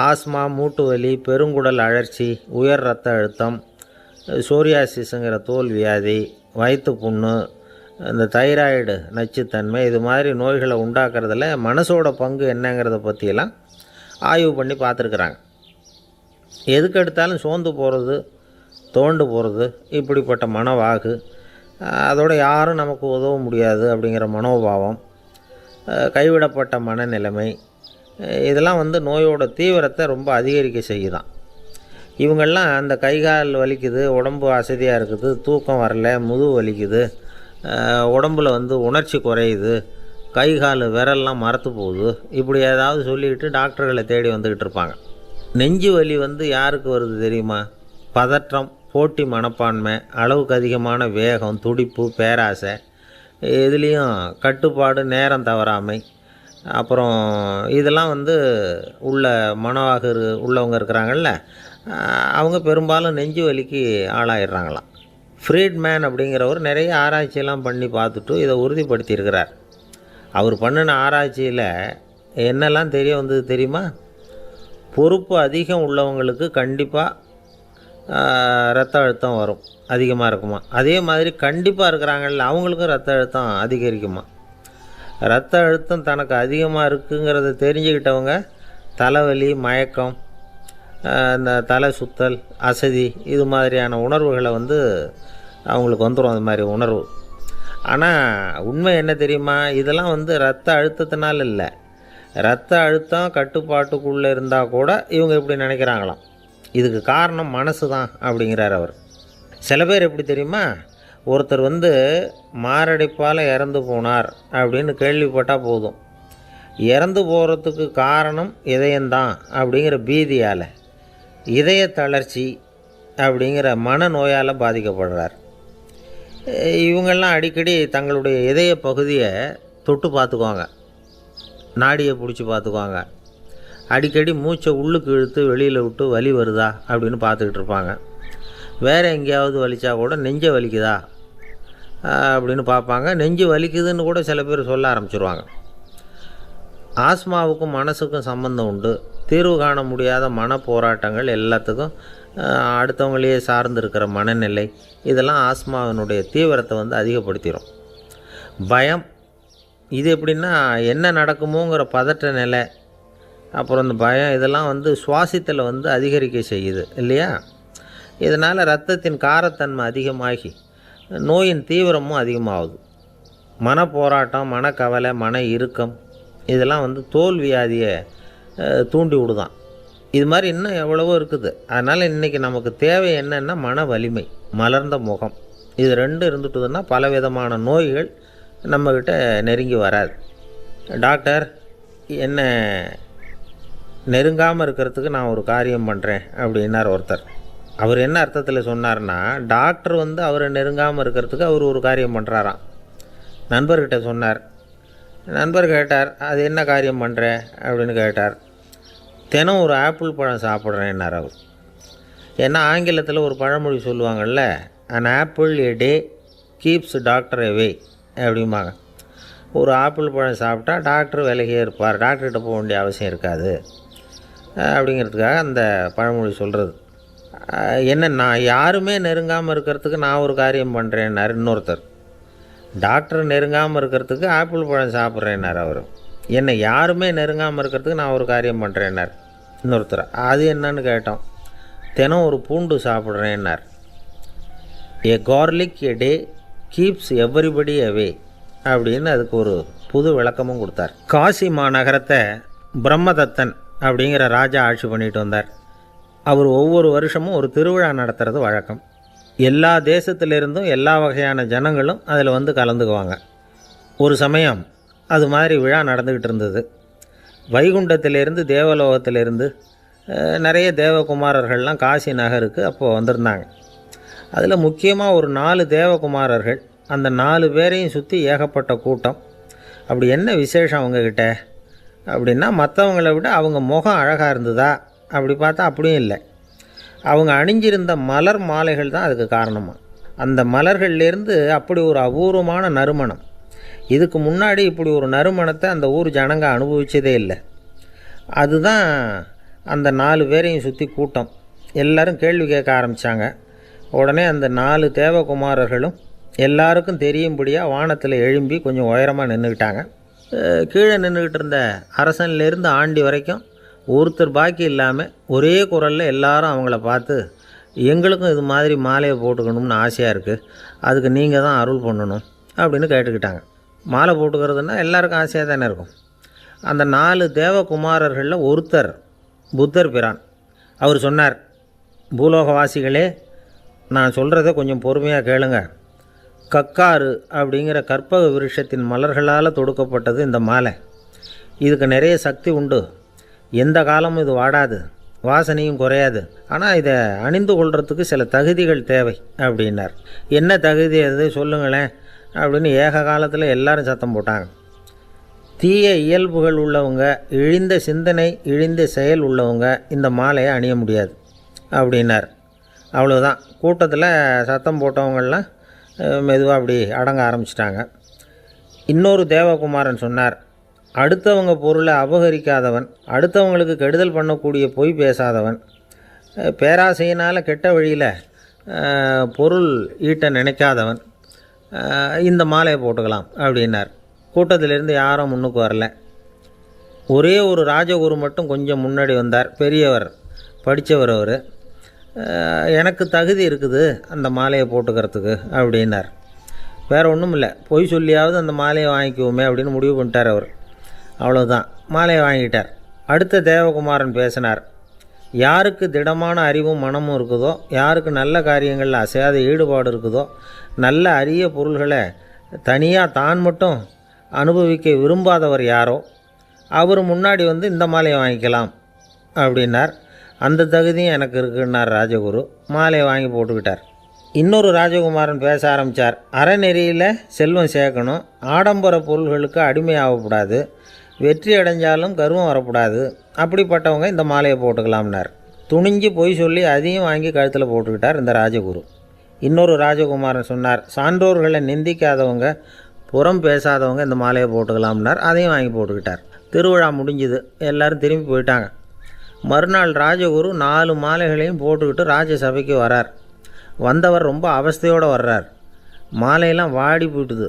ஆஸ்மா, மூட்டு வலி, பெருங்குடல் அழற்சி, உயர் இரத்த அழுத்தம், சோரியாசிஸுங்கிற தோல் வியாதி, வயிற்று புண்ணு, இந்த தைராய்டு நச்சுத்தன்மை, இது மாதிரி நோய்களை உண்டாக்குறதுல மனசோட பங்கு என்னங்கிறத பற்றியெல்லாம் ஆய்வு பண்ணி பார்த்துருக்குறாங்க. எதுக்கு எடுத்தாலும் சோர்ந்து போகிறது, தோண்டு போகிறது, இப்படிப்பட்ட மனவாகு, அதோட யாரும் நமக்கு உதவ முடியாது அப்படிங்கிற மனோபாவம், கைவிடப்பட்ட மனநிலைமை, இதெல்லாம் நோயோட தீவிரத்தை ரொம்ப அதிகரிக்க செய்யுதான். இவங்கெல்லாம் அந்த கைகால் வலிக்குது, உடம்பு அசதியாக இருக்குது, தூக்கம் வரல, முதுகு வலிக்குது, உடம்பில் உணர்ச்சி குறையுது, கை கால் விரல்லாம் மரத்து போகுது, இப்படி ஏதாவது சொல்லிக்கிட்டு டாக்டர்களை தேடி வந்துக்கிட்டு இருப்பாங்க. நெஞ்சு வலி யாருக்கு வருது தெரியுமா? பதற்றம், போட்டி மனப்பான்மை, அளவுக்கு அதிகமான வேகம், துடிப்பு, பேராசை, இதுலேயும் கட்டுப்பாடு, நேரம் தவறாமை, அப்புறம் இதெல்லாம் உள்ள மனவாக உள்ளவங்க இருக்கிறாங்கல்ல, அவங்க பெரும்பாலும் நெஞ்சு வலிக்கு ஆளாயிடுறாங்களாம். ஃப்ரீட்மேன் அப்படிங்கிறவர் நிறைய ஆராய்ச்சியெல்லாம் பண்ணி பார்த்துட்டு இதை உறுதிப்படுத்தியிருக்கிறார். அவர் பண்ணின ஆராய்ச்சியில் என்னெல்லாம் தெரிய வந்தது தெரியுமா? பொறுப்பு அதிகம் உள்ளவங்களுக்கு கண்டிப்பாக ரத்த அழுத்தம் வரும், அதிகமாக இருக்குமா. அதே மாதிரி கண்டிப்பாக இருக்கிறாங்கல்ல, அவங்களுக்கும் ரத்த அழுத்தம் அதிகரிக்குமா. ரத்த அழுத்தம் தனக்கு அதிகமாக இருக்குங்கிறத தெரிஞ்சுக்கிட்டவங்க தலைவலி, மயக்கம், இந்த தலை சுத்தல், அசதி, இது மாதிரியான உணர்வுகளை அவங்களுக்கு வந்துடும், அது மாதிரி உணர்வு. ஆனால் உண்மை என்ன தெரியுமா? இதெல்லாம் ரத்த அழுத்தத்தினால இல்லை, ரத்த அழுத்தம் கட்டுப்பாட்டுக்குள்ளே இருந்தால் கூட இவங்க இப்படி நினைக்கிறாங்களாம். இதுக்கு காரணம் மனசு தான் அப்படிங்கிறார் அவர். சில பேர் எப்படி தெரியுமா? ஒருத்தர் மாரடைப்பால் இறந்து போனார் அப்படின்னு கேள்விப்பட்டால் போதும், இறந்து போகிறதுக்கு காரணம் இதயம்தான் அப்படிங்கிற பீதியால், இதய தளர்ச்சி அப்படிங்கிற மனநோயால் பாதிக்கப்படுறார். இவங்கெல்லாம் அடிக்கடி தங்களுடைய இதய பகுதியை தொட்டு பார்த்துக்குவாங்க, நாடியை பிடிச்சி பார்த்துக்குவாங்க, அடிக்கடி மூச்சை உள்ளுக்கு இழுத்து வெளியில் விட்டு வலி வருதா அப்படின்னு பார்த்துக்கிட்டு இருப்பாங்க. வேறு எங்கேயாவது வலிச்சா கூட நெஞ்சை வலிக்குதா அப்படின்னு பார்ப்பாங்க. நெஞ்சு வலிக்குதுன்னு கூட சில பேர் சொல்ல ஆரம்பிச்சிருவாங்க. ஆஸ்மாவுக்கும் மனசுக்கும் சம்பந்தம் உண்டு. தீர்வு காண முடியாத மன போராட்டங்கள் எல்லாத்துக்கும் அடுத்தவங்களையே சார்ந்து இருக்கிற மனநிலை, இதெல்லாம் ஆஸ்மாவினுடைய தீவிரத்தை அதிகப்படுத்திடும். பயம், இது எப்படின்னா என்ன நடக்குமோங்கிற பதற்ற நிலை, அப்புறம் இந்த பயம், இதெல்லாம் சுவாசித்தலை அதிகரிக்க செய்யுது இல்லையா. இதனால் இரத்தத்தின் காரத்தன்மை அதிகமாகி நோயின் தீவிரமும் அதிகமாகுது. மன போராட்டம், மனக்கவலை, மன இறுக்கம், இதெல்லாம் தோல் வியாதியை தூண்டி விடுதான். இது மாதிரி இன்னும் எவ்வளவோ இருக்குது. அதனால் இன்றைக்கி நமக்கு தேவை என்னென்னா மன வலிமை, மலர்ந்த முகம், இது ரெண்டு இருந்துட்டுதுன்னா பலவிதமான நோய்கள் நம்மக்கிட்ட நெருங்கி வராது. டாக்டர் என்ன நெருங்காமல் இருக்கிறதுக்கு நான் ஒரு காரியம் பண்ணுறேன் அப்படின்னார் ஒருத்தர். அவர் என்ன அர்த்தத்தில் சொன்னார்னா, டாக்டர் அவரை நெருங்காமல் இருக்கிறதுக்கு அவர் ஒரு காரியம் பண்ணுறாராம். நண்பர்கிட்ட சொன்னார். நண்பர் கேட்டார், அது என்ன காரியம் பண்ணுற அப்படின்னு கேட்டார். தினம் ஒரு ஆப்பிள் பழம் சாப்பிட்றேன்னார் அவர். ஏன்னா ஆங்கிலத்தில் ஒரு பழமொழி சொல்லுவாங்கள்ல, an apple a day keeps doctor away அப்படிம்பாங்க. ஒரு ஆப்பிள் பழம் சாப்பிட்டா டாக்டர் விலகியே இருப்பார், டாக்டர்கிட்ட போக வேண்டிய அவசியம் இருக்காது அப்படிங்கிறதுக்காக அந்த பழமொழி சொல்கிறது. என்ன, நான் யாருமே நெருங்காமல் இருக்கிறதுக்கு நான் ஒரு காரியம் பண்ணுறேன்னார் இன்னொருத்தர். டாக்டர் நெருங்காமல் இருக்கிறதுக்கு ஆப்பிள் பழம் சாப்பிட்றேன்னார் அவர். என்னை யாருமே நெருங்காமல் இருக்கிறதுக்கு நான் ஒரு காரியம் பண்ணுறேன்னார் இன்னொருத்தர். அது என்னன்னு கேட்டோம். தினம் ஒரு பூண்டு சாப்பிட்றேன்னார். ஏ கார்லிக் எ டே கீப்ஸ் எவ்ரிபடி அவே அப்படின்னு அதுக்கு ஒரு புது விளக்கமும் கொடுத்தார். காசி மாநகரத்தை பிரம்மதத்தன் அப்படிங்கிற ராஜா ஆட்சி பண்ணிட்டு வந்தார். அவர் ஒவ்வொரு வருஷமும் ஒரு திருவிழா நடத்துறது வழக்கம். எல்லா தேசத்திலிருந்தும் எல்லா வகையான ஜனங்களும் அதில் கலந்துக்குவாங்க. ஒரு சமயம் அது மாதிரி விழா நடந்துக்கிட்டு இருந்தது. வைகுண்டத்திலேருந்து தேவலோகத்திலேருந்து நிறைய தேவகுமாரர்கள்லாம் காசி நகருக்கு அப்போது வந்திருந்தாங்க. அதில் முக்கியமாக ஒரு 4 தேவகுமாரர்கள், அந்த 4 பேரையும் சுற்றி ஏகப்பட்ட கூட்டம். அப்படி என்ன விசேஷம் அவங்கக்கிட்ட அப்படின்னா, மற்றவங்கள விட அவங்க முகம் அழகாக இருந்ததா அப்படி பார்த்தா அப்படியும் இல்லை. அவங்க அணிஞ்சிருந்த மலர் மாலைகள் தான் அதுக்கு காரணமாக. அந்த மலர்கள்லேருந்து அப்படி ஒரு அபூர்வமான நறுமணம். இதுக்கு முன்னாடி இப்படி ஒரு நறுமணத்தை அந்த ஊர் ஜனங்க அனுபவிச்சதே இல்லை. அதுதான் அந்த 4 பேரையும் சுற்றி கூட்டம். எல்லோரும் கேள்வி கேட்க ஆரம்பித்தாங்க. உடனே அந்த 4 தேவகுமாரர்களும் எல்லாருக்கும் தெரியும்படியாக வானத்தில் எழும்பி கொஞ்சம் உயரமாக நின்றுக்கிட்டாங்க. கீழே நின்றுக்கிட்டு இருந்த அரசன்லேருந்து ஆண்டி வரைக்கும் ஒருத்தர் பாக்கி இல்லாமல் ஒரே குரலில் எல்லாரும் அவங்கள பார்த்து, எங்களுக்கும் இது மாதிரி மாலையை போட்டுக்கணும்னு ஆசையாக இருக்குது, அதுக்கு நீங்கள் தான் அருள் பண்ணணும் அப்படின்னு கேட்டுக்கிட்டாங்க. மாலை போட்டுக்கிறதுனா எல்லாருக்கும் ஆசையாக தானே இருக்கும். அந்த 4 தேவகுமாரர்களில் ஒருத்தர் புத்தர் பிரான். அவர் சொன்னார், பூலோகவாசிகளே, நான் சொல்கிறத கொஞ்சம் பொறுமையாக கேளுங்க. கக்காரு அப்படிங்கிற கற்பக விருட்சத்தின் மலர்களால் தொடுக்கப்பட்டது இந்த மாலை. இதுக்கு நிறைய சக்தி உண்டு. எந்த காலமும் இது வாடாது, வாசனையும் குறையாது. ஆனால் இதை அணிந்து கொள்கிறதுக்கு சில தகுதிகள் தேவை அப்படின்னார். என்ன தகுதி அது சொல்லுங்களேன் அப்படின்னு ஏக காலத்தில் எல்லாரும் சத்தம் போட்டாங்க. தீய இயல்புகள் உள்ளவங்க, இழிந்த சிந்தனை, இழிந்த செயல் உள்ளவங்க இந்த மாலையை அணிய முடியாது அப்படின்னார். அவ்வளோதான். கூட்டத்தில் சத்தம் போட்டவங்கள்லாம் மெதுவாக அப்படி அடங்க ஆரம்பிச்சிட்டாங்க. இன்னொரு தேவகுமாரன் சொன்னார், அடுத்தவங்க பொருளை அபகரிக்காதவன், அடுத்தவங்களுக்கு கெடுதல் பண்ணக்கூடிய பொய் பேசாதவன், பேராசையினால் கெட்ட வழியில் பொருள் ஈட்ட நினைக்காதவன் இந்த மாலையை போட்டுக்கலாம் அப்படின்னார். கூட்டத்திலேருந்து யாரும் முன்னுக்கு வரல. ஒரே ஒரு ராஜகுரு மட்டும் கொஞ்சம் முன்னாடி வந்தார். பெரியவர், படித்தவர். அவர், எனக்கு தகுதி இருக்குது அந்த மாலையை போட்டுக்கிறதுக்கு அப்படின்னார். வேறு ஒன்றும் இல்லை, பொய் சொல்லியாவது அந்த மாலையை வாங்கிக்குவோமே அப்படின்னு முடிவு பண்ணிட்டார் அவர். அவ்வளோதான், மாலையை வாங்கிட்டார். அடுத்த தேவகுமாரன் பேசினார். யாருக்கு திடமான அறிவும் மனமும் இருக்குதோ, யாருக்கு நல்ல காரியங்களில் அசையாத ஈடுபாடு இருக்குதோ, நல்ல அரிய பொருள்களை தனியாக தான் மட்டும் அனுபவிக்க விரும்பாதவர் யாரோ அவர் முன்னாடி வந்து இந்த மாலையை வாங்கிக்கலாம் அப்படின்னார். அந்த தகுதியும் எனக்கு இருக்குன்னார் ராஜகுரு. மாலையை வாங்கி போட்டுக்கிட்டார். இன்னொரு ராஜகுமாரன் பேச ஆரம்பித்தார். அறநெறியில் செல்வம் சேர்க்கணும், ஆடம்பர பொருள்களுக்கு அடிமையாகக்கூடாது, வெற்றி அடைஞ்சாலும் கர்வம் வரக்கூடாது, அப்படிப்பட்டவங்க இந்த மாலையை போட்டுக்கலாம்னார். துணிஞ்சு பொய் சொல்லி அதையும் வாங்கி கழுத்தில் போட்டுக்கிட்டார் இந்த ராஜகுரு. இன்னொரு ராஜகுமாரன் சொன்னார், சான்றோர்களை நிந்திக்காதவங்க, புறம் பேசாதவங்க இந்த மாலையை போட்டுக்கலாம்னார். அதையும் வாங்கி போட்டுக்கிட்டார். திருவிழா முடிஞ்சுது, எல்லோரும் திரும்பி போயிட்டாங்க. மறுநாள் ராஜகுரு 4 மாலைகளையும் போட்டுக்கிட்டு ராஜசபைக்கு வரார். வந்தவர் ரொம்ப அவஸ்தையோடு வர்றார். மாலையெல்லாம் வாடி போயிட்டுது,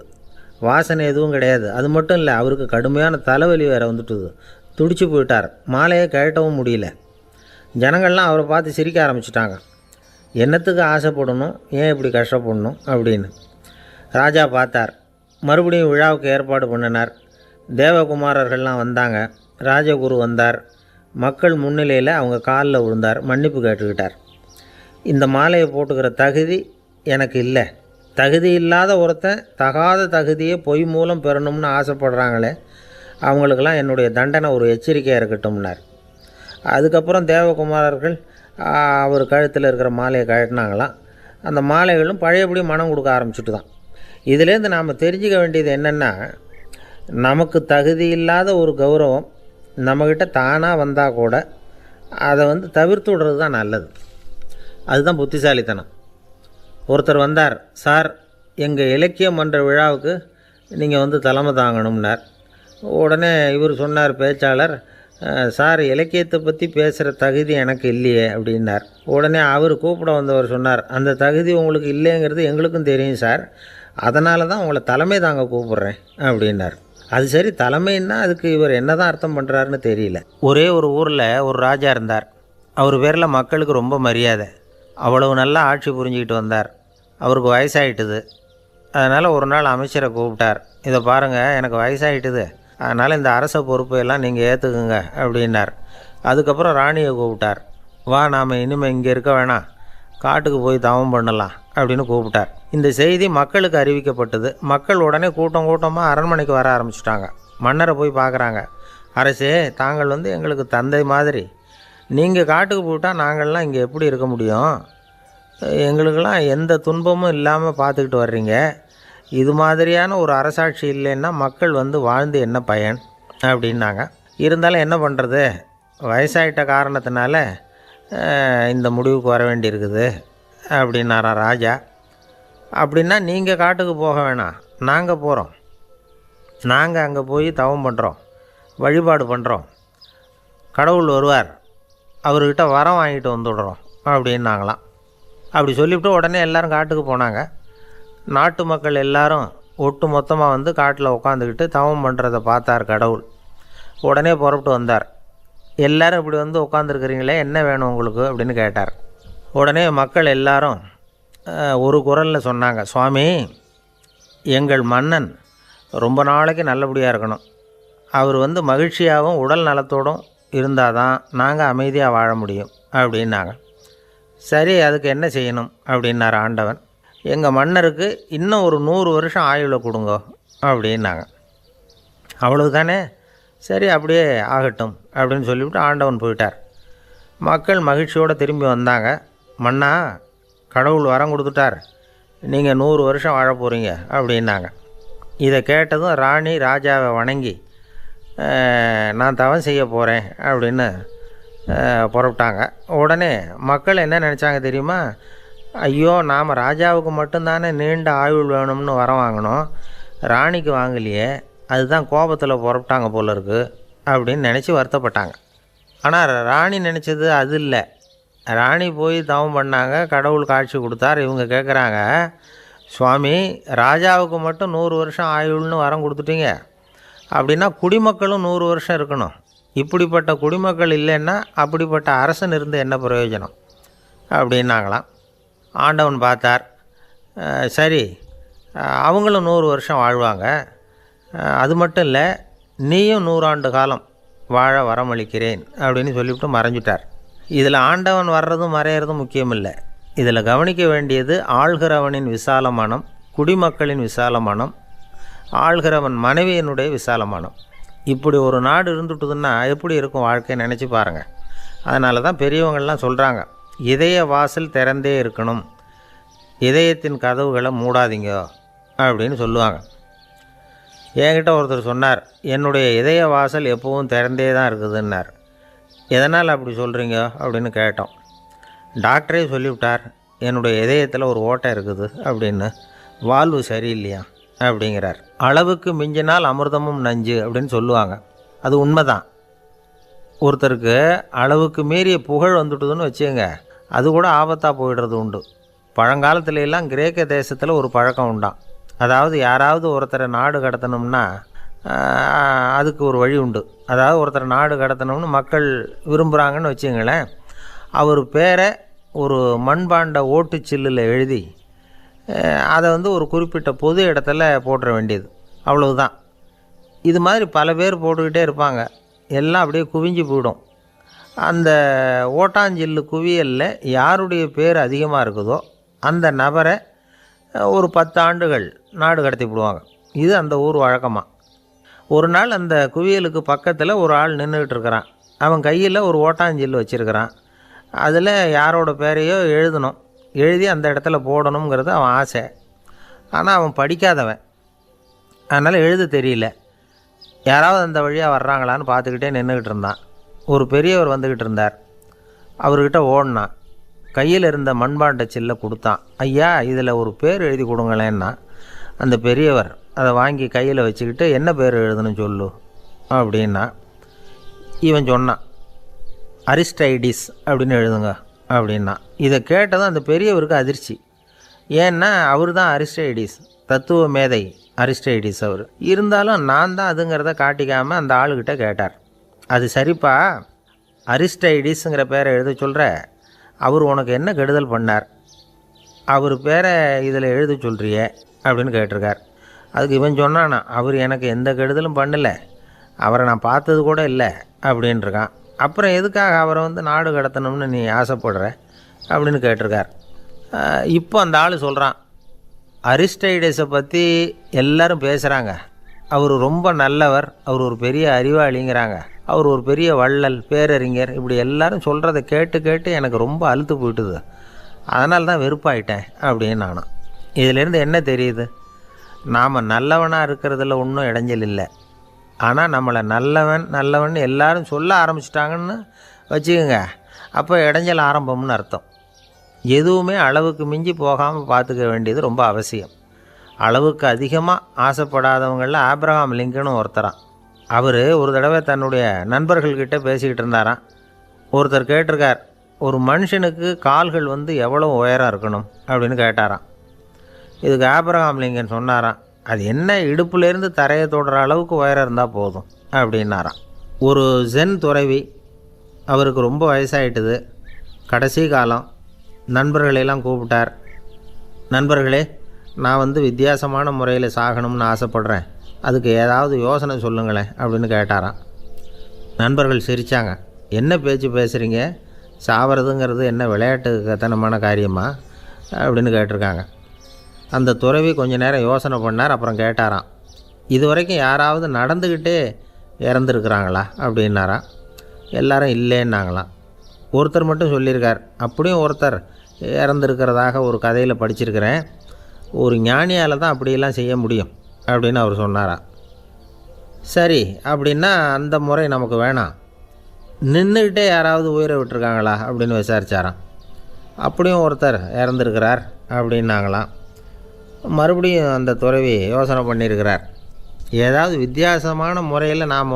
வாசனை எதுவும் கிடையாது. அது மட்டும் இல்லை, அவருக்கு கடுமையான தலைவலி வேறு வந்துட்டுது. துடிச்சு போயிட்டார். மாலையை கழட்டவும் முடியல. ஜனங்கள்லாம் அவரை பார்த்து சிரிக்க ஆரம்பிச்சிட்டாங்க. என்னத்துக்கு ஆசைப்படணும், ஏன் இப்படி கஷ்டப்படணும் அப்படின்னு. ராஜா பார்த்தார். மறுபடியும் விழாவுக்கு ஏற்பாடு பண்ணினார். தேவகுமாரர்கள்லாம் வந்தாங்க. ராஜகுரு வந்தார். மக்கள் முன்னிலையில் அவங்க காலில் விழுந்தார், மன்னிப்பு கேட்டுக்கிட்டார். இந்த மாலையை போட்டுக்கிற தகுதி எனக்கு இல்லை. தகுதி இல்லாத ஒருத்தன் தகாத தகுதியை பொய் மூலம் பெறணும்னு ஆசைப்படுறாங்களே, அவங்களுக்கெல்லாம் என்னுடைய தண்டனை ஒரு எச்சரிக்கையாக இருக்கட்டும்னார். அதுக்கப்புறம் தேவகுமாரர்கள் அவர் கழுத்தில் இருக்கிற மாலையை கழட்டினாங்களாம். அந்த மாலைகளும் பழையபடி மனம் கொடுக்க ஆரம்பிச்சுட்டு தான். இதிலேருந்து நாம் தெரிஞ்சுக்க வேண்டியது என்னென்னா, நமக்கு தகுதி இல்லாத ஒரு கௌரவம் நம்மக்கிட்ட தானாக வந்தால் கூட அதை தவிர்த்து விடுறது தான் நல்லது. அதுதான் புத்திசாலித்தனம். ஒருத்தர் வந்தார். சார், எங்கள் இலக்கிய மன்ற விழாவுக்கு நீங்கள் தலைமை தாங்கணும்னார். உடனே இவர் சொன்னார், பேச்சாளர், சார், இலக்கியத்தை பற்றி பேசுகிற தகுதி எனக்கு இல்லையே அப்படின்னார். உடனே அவர் கூப்பிட வந்தவர் சொன்னார், அந்த தகுதி உங்களுக்கு இல்லைங்கிறது எங்களுக்கும் தெரியும் சார், அதனால தான் உங்களை தலைமை தாங்க கூப்பிட்றேன் அப்படின்னார். அது சரி, தலைமைன்னா அதுக்கு இவர் என்ன தான் அர்த்தம் பண்ணுறாருன்னு தெரியல. ஒரே ஒரு ஊரில் ஒரு ராஜா இருந்தார். அவர் பேரில் மக்களுக்கு ரொம்ப மரியாதை. அவ்வளவு நல்லா ஆட்சி புரிஞ்சுக்கிட்டு வந்தார். அவருக்கு வயசாகிட்டுது. அதனால் ஒரு நாள் அமைச்சரை கூப்பிட்டார். இதை பாருங்கள், எனக்கு வயசாகிட்டுது, அதனால் இந்த அரச பொறுப்பையெல்லாம் நீங்கள் ஏற்றுக்குங்க அப்படின்னார். அதுக்கப்புறம் ராணியை கூப்பிட்டார். வா, நாம் இனிமேல் இங்கே இருக்க வேணாம், காட்டுக்கு போய் தவம் பண்ணலாம் அப்படின்னு கூப்பிட்டார். இந்த செய்தி மக்களுக்கு அறிவிக்கப்பட்டது. மக்கள் உடனே கூட்டம் கூட்டமாக அரண்மனைக்கு வர ஆரம்பிச்சிட்டாங்க. மன்னரை போய் பார்க்குறாங்க. அரசே, தாங்கள் எங்களுக்கு தந்தை மாதிரி. நீங்கள் காட்டுக்கு போயிட்டால் நாங்கள்லாம் இங்கே எப்படி இருக்க முடியும்? எங்களுக்கெல்லாம் எந்த துன்பமும் இல்லாமல் பார்த்துக்கிட்டு வர்றீங்க. இது மாதிரியான ஒரு அரசாட்சி இல்லைன்னா மக்கள் வந்து வாழ்ந்து என்ன பயன் அப்படின்னாங்க. இருந்தாலும் என்ன பண்ணுறது, வயசாயிட்ட காரணத்தினால இந்த முடிவுக்கு வர வேண்டியிருக்குது அப்படின்னாராம் ராஜா. அப்படின்னா நீங்கள் காட்டுக்கு போக வேணாம், நாங்கள் போகிறோம். நாங்கள் அங்கே போய் தவம் பண்ணுறோம், வழிபாடு பண்ணுறோம். கடவுள் வருவார், அவர்கிட்ட வரம் வாங்கிட்டு வந்துடுறோம் அப்படின்னாங்களாம். அப்படி சொல்லிவிட்டு உடனே எல்லோரும் காட்டுக்கு போனாங்க. நாட்டு மக்கள் எல்லாரும் ஒட்டு மொத்தமாக வந்து காட்டில் உட்காந்துக்கிட்டு தவம் பண்ணுறதை பார்த்தார் கடவுள். உடனே புறப்பட்டு வந்தார். எல்லோரும் இப்படி வந்து உட்காந்துருக்குறீங்களே, என்ன வேணும் உங்களுக்கு அப்படின்னு கேட்டார். உடனே மக்கள் எல்லாரும் ஒரு குரலில் சொன்னாங்க, சுவாமி, எங்கள் மன்னன் ரொம்ப நாளைக்கு நல்லபடியாக இருக்கணும். அவர் வந்து மகிழ்ச்சியாகவும் உடல் நலத்தோடும் இருந்தால் தான் நாங்கள் அமைதியாக வாழ முடியும் அப்படின்னாங்க. சரி, அதுக்கு என்ன செய்யணும் அப்படின்னார் ஆண்டவன். எங்கள் மன்னருக்கு இன்னும் ஒரு 100 வருஷம் ஆயுளை கொடுங்க அப்படின்னாங்க. அவ்வளவு தானே, சரி அப்படியே ஆகட்டும் அப்படின்னு சொல்லிவிட்டு ஆண்டவன் போயிட்டார். மக்கள் மகிழ்ச்சியோடு திரும்பி வந்தாங்க. மன்னா, கடவுள் வரம் கொடுத்துட்டார், நீங்கள் 100 வருஷம் வாழ போகிறீங்க அப்படின்னாங்க. இதை கேட்டதும் ராணி ராஜாவை வணங்கி நான் தவம் செய்ய போகிறேன் அப்படின்னு புறப்பட்டாங்க. உடனே மக்கள் என்ன நினச்சாங்க தெரியுமா, ஐயோ, நாம் ராஜாவுக்கு மட்டும்தானே நீண்ட ஆயுள் வேணும்னு வரம் வாங்கினோம், ராணிக்கு வாங்கலையே, அதுதான் கோபத்தில் புறப்பட்டாங்க போல இருக்குது அப்படின்னு நினச்சி வருத்தப்பட்டாங்க. ஆனால் ராணி நினச்சது அது இல்லை. ராணி போய் தவம் பண்ணாங்க, கடவுள் காட்சி கொடுத்தார். இவங்க கேட்குறாங்க, சுவாமி, ராஜாவுக்கு மட்டும் 100 வருஷம் ஆயுள்னு வரம் கொடுத்துட்டீங்க, அப்படின்னா குடிமக்களும் 100 வருஷம் இருக்கணும். இப்படிப்பட்ட குடிமக்கள் இல்லைன்னா அப்படிப்பட்ட அரசன் இருந்து என்ன பிரயோஜனம் அப்படின்னாங்களாம். ஆண்டவன் பார்த்தார், சரி அவங்களும் 100 வருஷம் வாழ்வாங்க, அது மட்டும் இல்லை, நீயும் 100 ஆண்டு காலம் வாழ வரமளிக்கிறேன் அப்படின்னு சொல்லிவிட்டு மறைஞ்சிட்டார். இதில் ஆண்டவன் வர்றதும் மறையிறதும் முக்கியம் இல்லை. இதில் கவனிக்க வேண்டியது ஆள்கிறவனின் விசாலமானம், குடிமக்களின் விசாலமானம், ஆள்கிறவன் மனைவியினுடைய விசாலமானம். இப்படி ஒரு நாடு இருந்துட்டுதுன்னா எப்படி இருக்கும் வாழ்க்கையை நினச்சி பாருங்கள். அதனால தான் பெரியவங்கள்லாம் சொல்கிறாங்க, இதய வாசல் திறந்தே இருக்கணும், இதயத்தின் கதவுகளை மூடாதீங்க அப்படின்னு சொல்லுவாங்க. என்கிட்ட ஒருத்தர் சொன்னார், என்னுடைய இதய வாசல் எப்போவும் திறந்தே தான் இருக்குதுன்னார். எதனால் அப்படி சொல்கிறீங்க அப்படின்னு கேட்டோம். டாக்டரே சொல்லிவிட்டார், என்னுடைய இதயத்தில் ஒரு ஓட்டை இருக்குது அப்படின்னு, வால்வு சரியில்லையா அப்படிங்கிறார். அளவுக்கு மிஞ்சினால் அமிர்தமும் நஞ்சு அப்படின்னு சொல்லுவாங்க. அது உண்மைதான். ஒருத்தருக்கு அளவுக்கு மீறிய புகழ் வந்துட்டுதுன்னு வச்சுங்க, அது கூட ஆபத்தாக போயிடுறது உண்டு. பழங்காலத்துல எல்லாம் கிரேக்க தேசத்தில் ஒரு பழக்கம் உண்டாம். அதாவது யாராவது ஒருத்தரை நாடு கடத்தணும்னா அதுக்கு ஒரு வழி உண்டு. அதாவது ஒருத்தரை நாடு கடத்தணும்னு மக்கள் விரும்புகிறாங்கன்னு வச்சுங்களேன், அவர் பேரை ஒரு மண்பாண்ட ஓட்டுச்சில்லில் எழுதி அதை வந்து ஒரு குறிப்பிட்ட பொது இடத்துல போட்டுற வேண்டியது, அவ்வளவுதான். இது மாதிரி பல பேர் போட்டுக்கிட்டே இருப்பாங்க, எல்லாம் அப்படியே குவிஞ்சு போயிடும். அந்த ஓட்டாஞ்சில்லு குவியலில் யாருடைய பேர் அதிகமாக இருக்குதோ அந்த நபரை ஒரு 10 ஆண்டுகள் நாடு கடத்தி விடுவாங்க. இது அந்த ஊர் வழக்கமாக. ஒரு நாள் அந்த குவியலுக்கு பக்கத்தில் ஒரு ஆள் நின்றுக்கிட்டு இருக்கிறான். அவன் கையில் ஒரு ஓட்டாஞ்சில்லு வச்சுருக்கிறான். அதில் யாரோட பேரையோ எழுதணும், எழுதி அந்த இடத்துல போடணுங்கிறது அவன் ஆசை. ஆனால் அவன் படிக்காதவன், அதனால் எழுத தெரியல. யாராவது அந்த வழியாக வர்றாங்களான்னு பார்த்துக்கிட்டே நின்றுக்கிட்டு இருந்தான். ஒரு பெரியவர் வந்துக்கிட்டு இருந்தார். அவர்கிட்ட ஓடினான். கையில் இருந்த மண்பாண்ட சில்லை கொடுத்தான். ஐயா, இதில் ஒரு பேர் எழுதி கொடுங்களேன்னா. அந்த பெரியவர் அதை வாங்கி கையில் வச்சுக்கிட்டு, என்ன பேர் எழுதணும் சொல்லு அப்படின்னா. இவன் சொன்னான், அரிஸ்டைடிஸ் அப்படின்னு எழுதுங்க அப்படின்னா. இதை கேட்டதும் அந்த பெரியவருக்கு அதிர்ச்சி. ஏன்னா அவர் தான் அரிஸ்டைடிஸ், தத்துவ மேதை அரிஸ்டைடிஸ் அவர். இருந்தாலும் நான் தான் அதுங்கிறத காட்டிக்காமல் அந்த ஆளுக்கிட்ட கேட்டார், அது சரிப்பா, அரிஸ்டைடிஸுங்கிற பேரை எழுத சொல்கிற, அவர் உனக்கு என்ன கெடுதல் பண்ணார், அவர் பேரை இதில் எழுத சொல்கிறியே அப்படின்னு கேட்டிருக்கார். அதுக்கு இவன் சொன்னானா, அவர் எனக்கு எந்த கெடுதலும் பண்ணலை, அவரை நான் பார்த்தது கூட இல்லை அப்படின்ட்டுருக்கான். அப்புறம் எதுக்காக அவரை வந்து நாடு கடத்தணும்னு நீ ஆசைப்படுற அப்படின்னு கேட்டிருக்கார். இப்போ அந்த ஆள் சொல்கிறான், அரிஸ்டைடஸை பற்றி எல்லோரும் பேசுகிறாங்க, அவர் ரொம்ப நல்லவர், அவர் ஒரு பெரிய அறிவாளிங்கிறாங்க, அவர் ஒரு பெரிய வள்ளல், பேரறிஞர், இப்படி எல்லாரும் சொல்கிறத கேட்டு கேட்டு எனக்கு ரொம்ப அலுத்து போயிட்டுது, அதனால தான் வெறுப்பாயிட்டேன் அப்படின்னு நானும். இதிலேருந்து என்ன தெரியுது, நாம் நல்லவனாக இருக்கிறதுல ஒன்றும் இடைஞ்சல் இல்லை. ஆனால் நம்மளை நல்லவன் எல்லாரும் சொல்ல ஆரம்பிச்சிட்டாங்கன்னு வச்சுக்கோங்க, அப்போ இடைஞ்சல் ஆரம்பம்னு அர்த்தம். எதுவுமே அளவுக்கு மிஞ்சி போகாமல் பார்த்துக்க வேண்டியது ரொம்ப அவசியம். அளவுக்கு அதிகமாக ஆசைப்படாதவங்களில் ஆப்ரஹாம் லிங்கனும் ஒருத்தரான். அவர் ஒரு தடவை தன்னுடைய நண்பர்கள்கிட்ட பேசிக்கிட்டு இருந்தாராம். ஒருத்தர் கேட்டிருக்கார், ஒரு மனுஷனுக்கு கால்கள் எவ்வளோ உயரம் இருக்கணும் அப்படின்னு கேட்டாராம். இதுக்கு ஆப்ரஹாம் லிங்கன் சொன்னாராம், அது என்ன இடுப்புலேருந்து தரையை தொடுற அளவுக்கு உயரம் இருந்தால் போதும் அப்படின்னாராம். ஒரு ஜென் துறவி, அவருக்கு ரொம்ப வயசாகிட்டுது, கடைசி காலம். நண்பர்களெல்லாம் கூப்பிட்டார். நண்பர்களே, நான் வித்தியாசமான முறையில் சாகணும்னு ஆசைப்பட்றேன், அதுக்கு ஏதாவது யோசனை சொல்லுங்களேன் அப்படின்னு கேட்டாராம். நண்பர்கள் சிரித்தாங்க. என்ன பேச்சு பேசுகிறீங்க, சாவறதுங்கிறது என்ன விளையாட்டுத்தனமான காரியமா அப்படின்னு கேட்டிருக்காங்க. அந்த துறவி கொஞ்ச நேரம் யோசனை பண்ணார். அப்புறம் கேட்டாராம், இது வரைக்கும் யாராவது நடந்துக்கிட்டே இறந்துருக்குறாங்களா அப்படின்னாராம். எல்லாரும் இல்லைன்னாங்களாம். ஒருத்தர் மட்டும் சொல்லியிருக்கார், அப்படியும் ஒருத்தர் இறந்துருக்கிறதாக ஒரு கதையில் படிச்சிருக்கிறேன், ஒரு ஞானியால் தான் அப்படியெல்லாம் செய்ய முடியும் அப்படின்னு அவர் சொன்னாராம். சரி, அப்படின்னா அந்த முறை நமக்கு வேணாம், நின்றுக்கிட்டே யாராவது உயிரை விட்டுருக்காங்களா அப்படின்னு விசாரித்தாராம். அப்படியும் ஒருத்தர் இறந்துருக்கிறார் அப்படின்னாங்களாம். மறுபடியும் அந்த துறவி யோசனை பண்ணியிருக்கிறார், ஏதாவது வித்தியாசமான முறையில் நாம்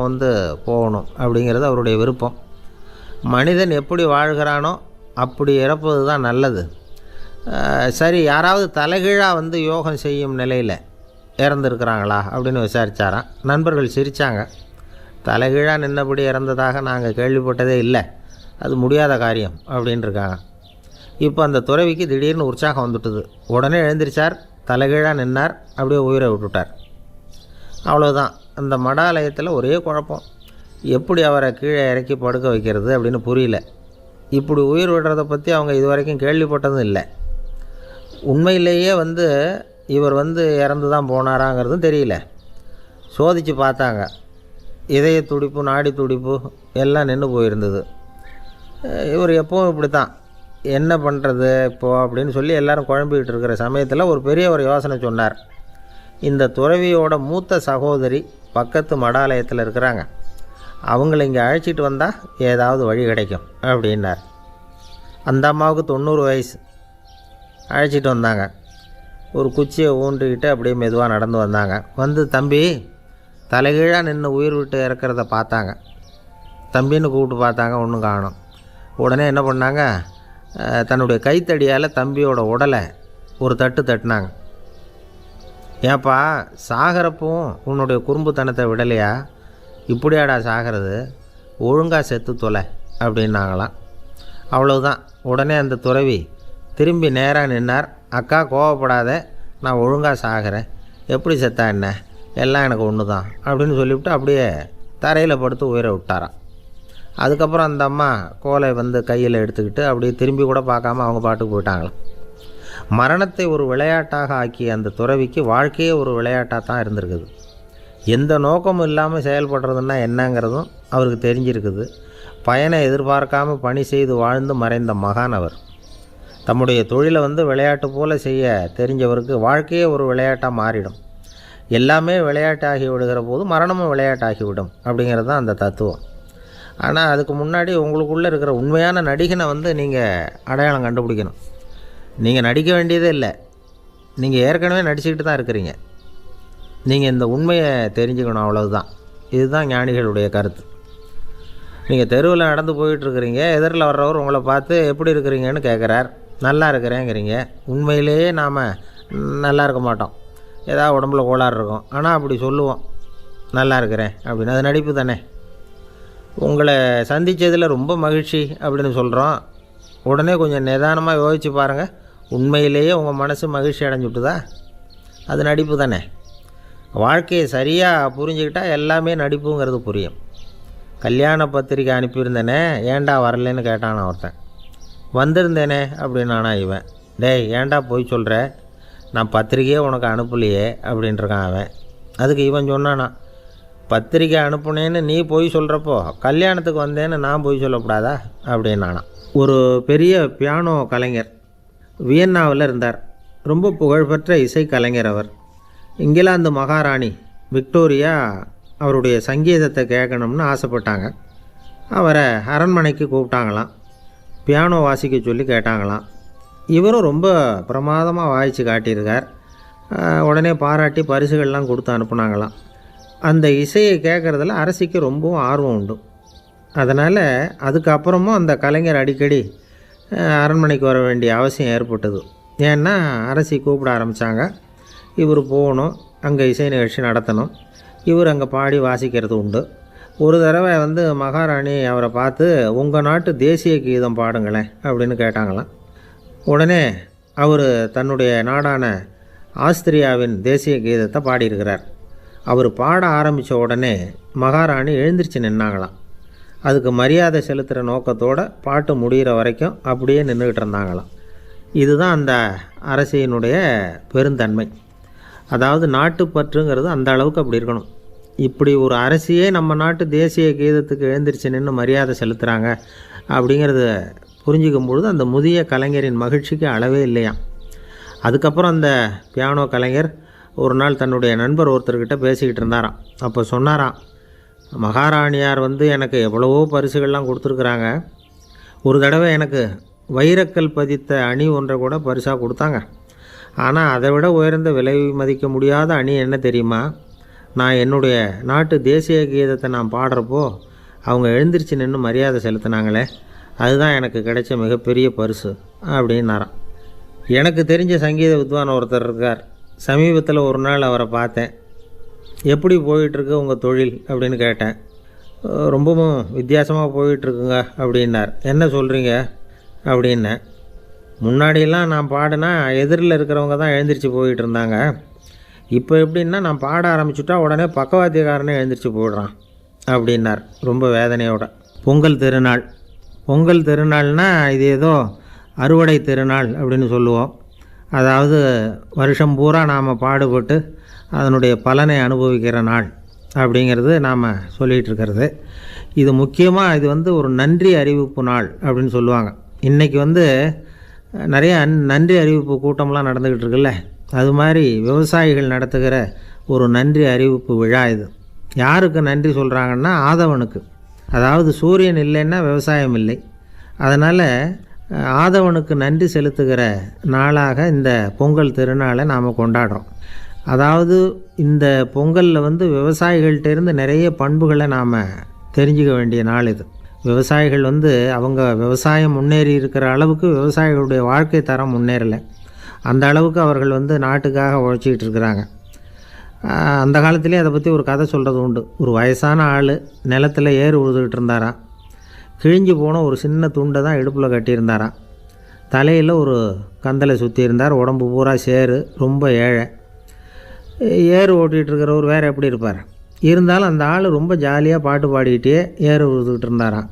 போகணும் அப்படிங்கிறது அவருடைய விருப்பம். மனிதன் எப்படி வாழ்கிறானோ அப்படி இறப்பது தான் நல்லது. சரி, யாராவது தலைகீழாக யோகம் செய்யும் நிலையில் இறந்துருக்கிறாங்களா அப்படின்னு விசாரித்தாராம். நண்பர்கள் சிரித்தாங்க. தலைகீழாக நின்னபடி இறந்ததாக நாங்கள் கேள்விப்பட்டதே இல்லை, அது முடியாத காரியம் அப்படின்ட்டுருக்காங்க. இப்போ அந்த துறவிக்கு திடீர்னு உற்சாகம் வந்துட்டுது. உடனே எழுந்திரிச்சார், தலைகீழாக நின்னார், அப்படியே உயிரை விட்டுட்டார். அவ்வளோதான். அந்த மடாலயத்தில் ஒரே குழப்பம், எப்படி அவரை கீழே இறக்கி படுக்க வைக்கிறது அப்படின்னு புரியல. இப்படி உயிர் விடுறதை பற்றி அவங்க இது வரைக்கும் கேள்விப்பட்டதும் இல்லை. உண்மையிலேயே இவர் இறந்து தான் போனாராங்கிறதும் தெரியல. சோதித்து பார்த்தாங்க, இதய துடிப்பு, நாடி துடிப்பு எல்லாம் நின்று போயிருந்தது. இவர் எப்பவும் இப்படி தான், என்ன பண்ணுறது இப்போது அப்படின்னு சொல்லி எல்லோரும் குழம்பிக்கிட்டு இருக்கிற சமயத்தில் ஒரு பெரிய ஒரு யோசனை சொன்னார். இந்த துறவியோட மூத்த சகோதரி பக்கத்து மடாலயத்தில் இருக்கிறாங்க, அவங்கள இங்கே அழைச்சிட்டு வந்தால் ஏதாவது வழி கிடைக்கும் அப்படின்னார். அந்த அம்மாவுக்கு 90 வயசு. அழைச்சிட்டு வந்தாங்க. ஒரு குச்சியை ஊன்றிக்கிட்டு அப்படியே மெதுவாக நடந்து வந்தாங்க. தம்பி, தலைகீழாக நின்று உயிர் விட்டு இறக்கிறத பார்த்தாங்க. தம்பின்னு கூப்பிட்டு பார்த்தாங்க, ஒன்றும் காணோம். உடனே என்ன பண்ணாங்க, தன்னுடைய கைத்தடியால் தம்பியோட உடலை ஒரு தட்டினாங்க. ஏப்பா, சாகிறப்பவும் உன்னுடைய குறும்புத்தனத்தை விடலையா, இப்படியாடா சாகிறது, ஒழுங்காக செத்து தொலை அப்படின்னாங்களாம். அவ்வளவுதான். உடனே அந்த துறவி திரும்பி நேராக நின்னார். அக்கா, கோவப்படாத, நான் ஒழுங்காக சாகிறேன், எப்படி செத்தா என்ன, எல்லாம் எனக்கு ஒன்று தான் அப்படின்னு சொல்லிவிட்டு அப்படியே தரையில் படுத்து உயிரை விட்டாராம். அதுக்கப்புறம் அந்த அம்மா கோலை கையில் எடுத்துக்கிட்டு அப்படியே திரும்பி கூட பார்க்காம அவங்க பாட்டுக்கு போயிட்டாங்களாம். மரணத்தை ஒரு விளையாட்டாக ஆக்கிய அந்த துறவிக்கு வாழ்க்கையே ஒரு விளையாட்டாக தான் இருந்திருக்குது. எந்த நோக்கமும் இல்லாமல் செயல்படுறதுன்னா என்னங்கிறதும் அவருக்கு தெரிஞ்சிருக்குது. பயனை எதிர்பார்க்காமல் பணி செய்து வாழ்ந்து மறைந்த மகான் அவர். தம்முடைய தொழிலை விளையாட்டு போல் செய்ய தெரிஞ்சவருக்கு வாழ்க்கையே ஒரு விளையாட்டாக மாறிடும். எல்லாமே விளையாட்டாகி விடுகிற போது மரணமும் விளையாட்டாகிவிடும் அப்படிங்கிறது தான் அந்த தத்துவம். ஆனால் அதுக்கு முன்னாடி உங்களுக்குள்ளே இருக்கிற உண்மையான நடிகனை நீங்கள் அடையாளம் கண்டுபிடிக்கணும். நீங்கள் நடிக்க வேண்டியதே இல்லை, நீங்கள் ஏற்கனவே நடிச்சுக்கிட்டு தான் இருக்கிறீங்க. நீங்கள் இந்த உண்மையை தெரிஞ்சுக்கணும், அவ்வளவுதான். இதுதான் ஞானிகளுடைய கருத்து. நீங்கள் தெருவில் நடந்து போயிட்டுருக்கிறீங்க, எதிரில் வர்றவர் உங்களை பார்த்து எப்படி இருக்கிறீங்கன்னு கேட்குறார். நல்லா இருக்கிறேங்கிறீங்க. உண்மையிலேயே நாம் நல்லா இருக்க மாட்டோம், ஏதாவது உடம்புல கோளாறு இருக்கும். ஆனால் அப்படி சொல்லுவோம், நல்லா இருக்கிறேன் அப்படின்னு. அது நடிப்பு தானே. உங்களை சந்தித்ததில் ரொம்ப மகிழ்ச்சி அப்படின்னு சொல்கிறோம். உடனே கொஞ்சம் நிதானமாக யோசித்து பாருங்கள், உண்மையிலேயே உங்கள் மனசு மகிழ்ச்சி அடைஞ்சுட்டுதா? அது நடிப்பு தானே. வாழ்க்கையை சரியாக புரிஞ்சுக்கிட்டால் எல்லாமே நடிப்புங்கிறது புரியும். கல்யாண பத்திரிக்கை அனுப்பியிருந்தேனே, ஏன்டா வரலன்னு கேட்டான் ஒருத்தன். வந்திருந்தேனே அப்படின்னானா இவன். டேய், ஏன்டா போய் சொல்கிற, நான் பத்திரிக்கையே உனக்கு அனுப்பலையே அப்படின்ட்டுருக்கான் அவன். அதுக்கு இவன் சொன்னானா, பத்திரிக்கை அனுப்புனேன்னு நீ போய் சொல்கிறப்போ கல்யாணத்துக்கு வந்தேன்னு நான் போய் சொல்லக்கூடாதா அப்படின்னானா. ஒரு பெரிய பியானோ கலைஞர் வியன்னாவில் இருந்தார். ரொம்ப புகழ்பெற்ற இசை கலைஞர் அவர். இங்கிலாந்து மகாராணி விக்டோரியா அவருடைய சங்கீதத்தை கேட்கணும்னு ஆசைப்பட்டாங்க. அவரை அரண்மனைக்கு கூப்பிட்டாங்களாம். பியானோ வாசிக்க சொல்லி கேட்டாங்களாம். இவரும் ரொம்ப பிரமாதமாக வாய்ச்சி காட்டியிருக்கார். உடனே பாராட்டி பரிசுகள்லாம் கொடுத்து அனுப்புனாங்களாம். அந்த இசையை கேட்குறதுல அரசிக்கு ரொம்பவும் ஆர்வம் உண்டு. அதனால் அதுக்கப்புறமும் அந்த கலைஞர் அடிக்கடி அரண்மனைக்கு வர வேண்டிய அவசியம் ஏற்பட்டது. ஏன்னா அரசி கூப்பிட ஆரம்பித்தாங்க. இவர் போகணும், அங்கே இசை நிகழ்ச்சி நடத்தணும். இவர் அங்கே பாடி வாசிக்கிறது உண்டு. ஒரு தடவை மகாராணி அவரை பார்த்து, உங்கள் நாட்டு தேசிய கீதம் பாடுங்களேன் அப்படின்னு கேட்டாங்களாம். உடனே அவர் தன்னுடைய நாடான ஆஸ்திரியாவின் தேசிய கீதத்தை பாடியிருக்கிறார். அவர் பாட ஆரம்பித்த உடனே மகாராணி எழுந்திரிச்சு நின்னாங்களாம். அதுக்கு மரியாதை செலுத்துகிற நோக்கத்தோடு பாட்டு முடிகிற வரைக்கும் அப்படியே நின்றுக்கிட்டு இருந்தாங்களாம். இதுதான் அந்த அரசியினுடைய பெருந்தன்மை. அதாவது நாட்டுப்பற்றுங்கிறது அந்த அளவுக்கு அப்படி இருக்கணும். இப்படி ஒரு அரசியே நம்ம நாட்டு தேசிய கீதத்துக்கு எழுந்திரிச்சு நின்று மரியாதை செலுத்துகிறாங்க அப்படிங்கிறத புரிஞ்சிக்கும் பொழுது அந்த முதிய கலைஞரின் மகிழ்ச்சிக்கு அளவே இல்லையாம். அதுக்கப்புறம் அந்த பியானோ கலைஞர் ஒரு நாள் தன்னுடைய நண்பர் ஒருத்தர்கிட்ட பேசிக்கிட்டு இருந்தாராம். அப்போ சொன்னாராம், மகாராணியார் எனக்கு எவ்வளவோ பரிசுகள்லாம் கொடுத்துருக்குறாங்க. ஒரு தடவை எனக்கு வைரக்கல் பதித்த அணி ஒன்றை கூட பரிசாக கொடுத்தாங்க. ஆனால் அதை விட உயர்ந்த விலை மதிக்க முடியாத அணி என்ன தெரியுமா? நான் என்னுடைய நாட்டு தேசிய கீதத்தை நான் பாடுறப்போ அவங்க எழுந்திரிச்சு நின்று மரியாதை செலுத்தினாங்களே, அதுதான் எனக்கு கிடைச்ச மிகப்பெரிய பரிசு அப்படின்னாராம். எனக்கு தெரிஞ்ச சங்கீத வித்வான் ஒருத்தர் இருக்கார். சமீபத்தில் ஒரு நாள் அவரை பார்த்தேன். எப்படி போயிட்டுருக்கு உங்கள் தொழில் அப்படின்னு கேட்டேன். ரொம்பவும் வித்தியாசமாக போயிட்டுருக்குங்க அப்படின்னார். என்ன சொல்கிறீங்க அப்படின்னேன். முன்னாடியெல்லாம் நான் பாடினா எதிரில் இருக்கிறவங்க தான் எழுந்திரிச்சு போயிட்டு இருந்தாங்க. இப்போ எப்படின்னா நான் பாட ஆரம்பிச்சுட்டா உடனே பக்கவாத்தியக்காரனே எழுந்திரிச்சு போயிடுறான் அப்படின்னார் ரொம்ப வேதனையோட. பொங்கல் திருநாள்னால் இது ஏதோ அறுவடை திருநாள் அப்படின்னு சொல்லுவோம். அதாவது வருஷம் பூரா நாம் பாடுபட்டு அதனுடைய பலனை அனுபவிக்கிற நாள் அப்படிங்கிறது நாம் சொல்லிகிட்டு இருக்கிறது. இது முக்கியமாக இது ஒரு நன்றி அறிவிப்பு நாள் அப்படின்னு சொல்லுவாங்க. இன்றைக்கி நிறைய நன்றி அறிவிப்பு கூட்டம்லாம் நடந்துக்கிட்டு இருக்குல்ல, அது மாதிரி விவசாயிகள் நடத்துகிற ஒரு நன்றி அறிவிப்பு விழா இது. யாருக்கு நன்றி சொல்கிறாங்கன்னா ஆதவனுக்கு. அதாவது சூரியன் இல்லைன்னா விவசாயம் இல்லை. அதனால் ஆதவனுக்கு நன்றி செலுத்துகிற நாளாக இந்த பொங்கல் திருநாளை நாம் கொண்டாடுறோம். அதாவது இந்த பொங்கலில் விவசாயிகள்கிட்டேருந்து நிறைய பண்புகளை நாம் தெரிஞ்சுக்க வேண்டிய நாள் இது. விவசாயிகள் அவங்க விவசாயம் முன்னேறி இருக்கிற அளவுக்கு விவசாயிகளுடைய வாழ்க்கை தரம் முன்னேறலை. அந்த அளவுக்கு அவர்கள் நாட்டுக்காக உழைச்சிக்கிட்டு இருக்கிறாங்க. அந்த காலத்திலே அதை பற்றி ஒரு கதை சொல்கிறது உண்டு. ஒரு வயசான ஆள் நிலத்தில் ஏறு உழுதுகிட்டு இருந்தாராம். கிழிஞ்சு போன ஒரு சின்ன துண்டை தான் இடுப்பில் கட்டியிருந்தாராம். தலையில் ஒரு கந்தலை சுற்றி இருந்தார். உடம்பு பூரா சேரு, ரொம்ப ஏழை. ஏறு ஓட்டிகிட்டு இருக்கிறவர் வேறு எப்படி இருப்பார்? இருந்தாலும் அந்த ஆள் ரொம்ப ஜாலியாக பாட்டு பாடிக்கிட்டே ஏறு உழுதுகிட்டு இருந்தாராம்.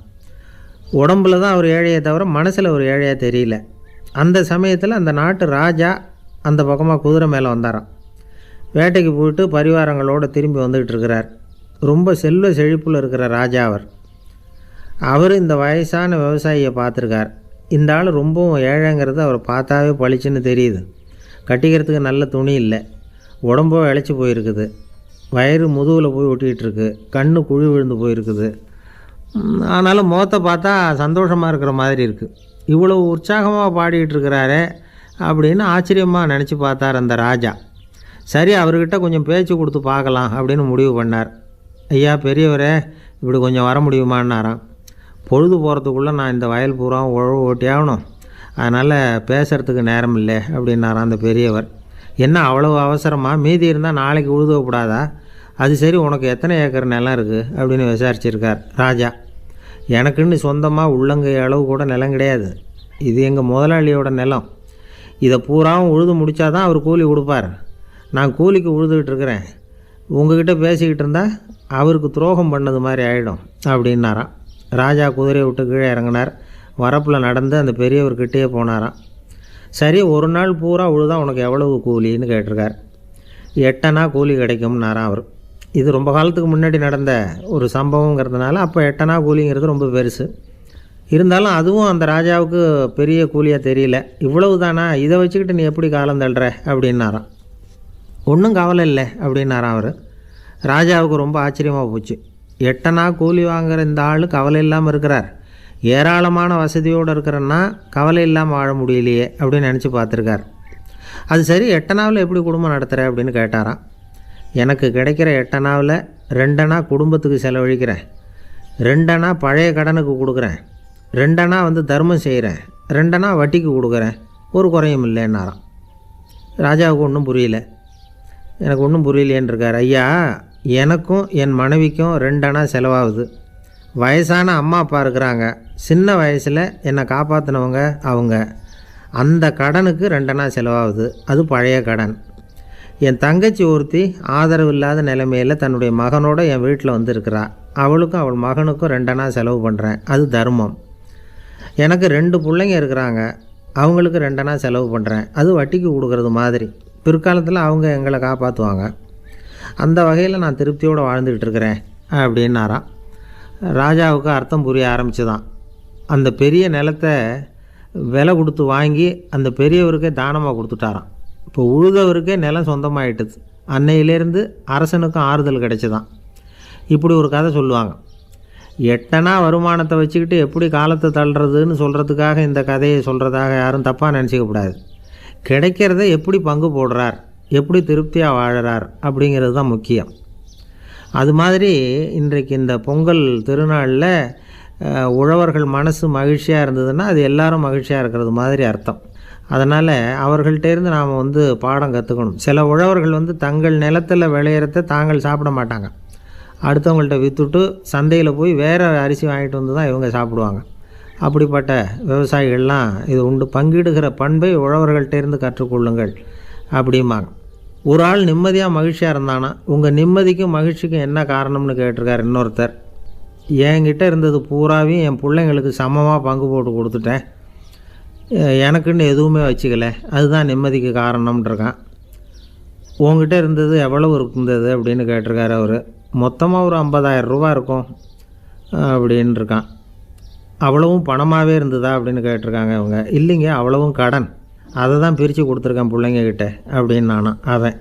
உடம்புல தான் அவர் ஏழையை தவிர மனசில் ஒரு ஏழையாக தெரியல. அந்த சமயத்தில் அந்த நாட்டு ராஜா அந்த பக்கமாக குதிரை மேலே வந்தாராம். வேட்டைக்கு போயிட்டு பரிவாரங்களோடு திரும்பி வந்துக்கிட்டு இருக்கிறார். ரொம்ப செல்வ செழிப்பில் இருக்கிற ராஜா அவர் இந்த வயசான விவசாயியை பார்த்துருக்கார். இந்த ஆள் ரொம்பவும் ஏழைங்கிறது அவர் பார்த்தாவே பளிச்சுன்னு தெரியுது. கட்டிக்கிறதுக்கு நல்ல துணி இல்லை, உடம்போ இழைச்சி போயிருக்குது, வயிறு முதுகில் போய் ஒட்டிகிட்டு இருக்கு, கண்ணு குழி விழுந்து போயிருக்குது. ஆனாலும் முகத்தை பார்த்தா சந்தோஷமாக இருக்கிற மாதிரி இருக்குது. இவ்வளோ உற்சாகமாக பாடிக்கிட்டு இருக்கிறாரே அப்படின்னு ஆச்சரியமாக நினச்சி பார்த்தார் அந்த ராஜா. சரி, அவர்கிட்ட கொஞ்சம் பேச்சு கொடுத்து பார்க்கலாம் அப்படின்னு முடிவு பண்ணார். ஐயா பெரியவரே, இப்படி கொஞ்சம் வர முடியுமான்னாராம். பொழுது போகிறதுக்குள்ளே நான் இந்த வயல் பூரா உழவு ஓட்டி ஆகணும், அதனால் பேசுகிறதுக்கு நேரம் இல்லை அப்படின்னாராம் அந்த பெரியவர். என்ன அவ்வளோ அவசரமாக? மீதி இருந்தால் நாளைக்கு உழுதக்கூடாதா? அது சரி, உனக்கு எத்தனை ஏக்கர் நிலம் இருக்குது அப்படின்னு விசாரிச்சிருக்கார் ராஜா. எனக்குன்னு சொந்தமாக உள்ளங்கை அளவு கூட நிலம் கிடையாது. இது எங்கள் முதலாளியோட நிலம். இதை பூராவும் உழுது முடித்தாதான் அவர் கூலி கொடுப்பார். நான் கூலிக்கு உழுதுகிட்டு இருக்கிறேன். உங்ககிட்ட பேசிக்கிட்டு இருந்தால் அவருக்கு துரோகம் பண்ணது மாதிரி ஆகிடும் அப்படின்னாராம். ராஜா குதிரையை விட்டு கீழே இறங்கினார். வரப்பில் நடந்து அந்த பெரியவர்கிட்டே போனாராம். சரி, ஒரு நாள் பூரா உழுதா உனக்கு எவ்வளவு கூலின்னு கேட்டிருக்கார். 8 அணா கூலி கிடைக்கும்னாராம் அவர். இது ரொம்ப காலத்துக்கு முன்னாடி நடந்த ஒரு சம்பவங்கிறதுனால அப்போ 8 அணா கூலிங்கிறது ரொம்ப பெருசு. இருந்தாலும் அதுவும் அந்த ராஜாவுக்கு பெரிய கூலியாக தெரியல. இவ்வளவு தானா, இதை வச்சுக்கிட்டு நீ எப்படி காலம் தள்ளுற அப்படின்னாராம். ஒன்றும் கவலை இல்லை அப்படின்னாராம் அவர். ராஜாவுக்கு ரொம்ப ஆச்சரியமாக போச்சு. 8 அணா கூலி வாங்குகிற இந்த ஆள் கவலை இல்லாமல் இருக்கிறார், ஏராளமான வசதியோடு இருக்கிறன்னா கவலை இல்லாமல் வாழ முடியலையே அப்படின்னு நினச்சி பார்த்துருக்கார். அது சரி, 8 அணாவில் எப்படி குடும்பம் நடத்துகிற அப்படின்னு கேட்டாராம். எனக்கு கிடைக்கிற 8 அணாவில் 2 அணா குடும்பத்துக்கு செலவழிக்கிறேன், 2 அணா பழைய கடனுக்கு கொடுக்குறேன், 2 அணா தர்மம் செய்கிறேன், 2 அணா வட்டிக்கு கொடுக்குறேன், ஒரு குறையும் இல்லைன்னாராம். ராஜாவுக்கு ஒன்றும் புரியல. எனக்கு ஒன்றும் புரியலையேன்னு இருக்கார். ஐயா, எனக்கும் என் மனைவிக்கும் 2 அணா செலவாகுது. வயசான அம்மா அப்பா இருக்கிறாங்க, சின்ன வயசில் என்னை காப்பாற்றினவங்க அவங்க. அந்த கடனுக்கு 2 அணா செலவாகுது, அது பழைய கடன். என் தங்கச்சி ஒருத்தி ஆதரவு இல்லாத நிலைமையில் தன்னுடைய மகனோட என் வீட்டில் இருக்கிறா. அவளுக்கும் அவள் மகனுக்கும் 2 அணா செலவு பண்ணுறேன், அது தர்மம். எனக்கு 2 பிள்ளைங்க இருக்கிறாங்க, அவங்களுக்கு 2 அணா செலவு பண்ணுறேன், அது வட்டிக்கு கொடுக்கறது மாதிரி. பிற்காலத்தில் அவங்க எங்களை காப்பாற்றுவாங்க. அந்த வகையில் நான் திருப்தியோடு வாழ்ந்துக்கிட்டு இருக்கிறேன் அப்படின்னாராம். ராஜாவுக்கு அர்த்தம் புரிய ஆரம்பிச்சுதான். அந்த பெரிய நிலத்தை விலை கொடுத்து வாங்கி அந்த பெரியவருக்கே தானமாக கொடுத்துட்டாராம். இப்போ உழுதவருக்கே நிலம் சொந்தமாகிட்டுது. அன்னையிலேருந்து அரசனுக்கும் ஆறுதல் கிடைச்சிதான். இப்படி ஒரு கதை சொல்லுவாங்க. 8 அணா வருமானத்தை வச்சுக்கிட்டு எப்படி காலத்தை தள்ளுறதுன்னு சொல்கிறதுக்காக இந்த கதையை சொல்கிறதாக யாரும் தப்பாக நினச்சிக்கக்கூடாது. கிடைக்கிறத எப்படி பங்கு போடுறார், எப்படி திருப்தியாக வாழறார் அப்படிங்கிறது தான் முக்கியம். அது மாதிரி இன்றைக்கு இந்த பொங்கல் திருநாளில் உழவர்கள் மனசு மகிழ்ச்சியாக இருந்ததுன்னா அது எல்லாரும் மகிழ்ச்சியாக இருக்கிறது மாதிரி அர்த்தம். அதனால் அவர்கள்ட்டேருந்து நாம் பாடம் கற்றுக்கணும். சில உழவர்கள் தங்கள் நிலத்தில் விளையிறத தாங்கள் சாப்பிட மாட்டாங்க, அடுத்தவங்கள்ட்ட விற்றுட்டு சந்தையில் போய் வேறு அரிசி வாங்கிட்டு வந்து தான் இவங்க சாப்பிடுவாங்க. அப்படிப்பட்ட விவசாயிகள்லாம் இது உண்டு. பங்கிடுகிற பண்பை உழவர்கள்ட்டேருந்து கற்றுக்கொள்ளுங்கள் அப்படிம்பாங்க. ஒரு ஆள் நிம்மதியாக மகிழ்ச்சியாக இருந்தானா, உங்கள் நிம்மதிக்கும் மகிழ்ச்சிக்கும் என்ன காரணம்னு கேட்டிருக்கார் இன்னொருத்தர். என்கிட்ட இருந்தது பூராவையும் என் பிள்ளைங்களுக்கு சமமாக பங்கு போட்டு கொடுத்துட்டேன், எனக்குன்னு எதுவுமே வச்சுக்கல, அதுதான் நிம்மதிக்கு காரணம்ன்றிருக்கான். உங்ககிட்ட இருந்தது எவ்வளவு இருந்தது அப்படின்னு கேட்டிருக்காரு அவர். மொத்தமாக ஒரு 50,000 ரூபா இருக்கும் அப்படின்னு இருக்கான். அவ்வளவும் பணமாகவே இருந்ததா அப்படின்னு கேட்டிருக்காங்க அவங்க. இல்லைங்க, அவ்வளவும் கடன், அதை தான் பிரித்து கொடுத்துருக்கேன் பிள்ளைங்கக்கிட்ட அப்படின்னு நானும் அவன்.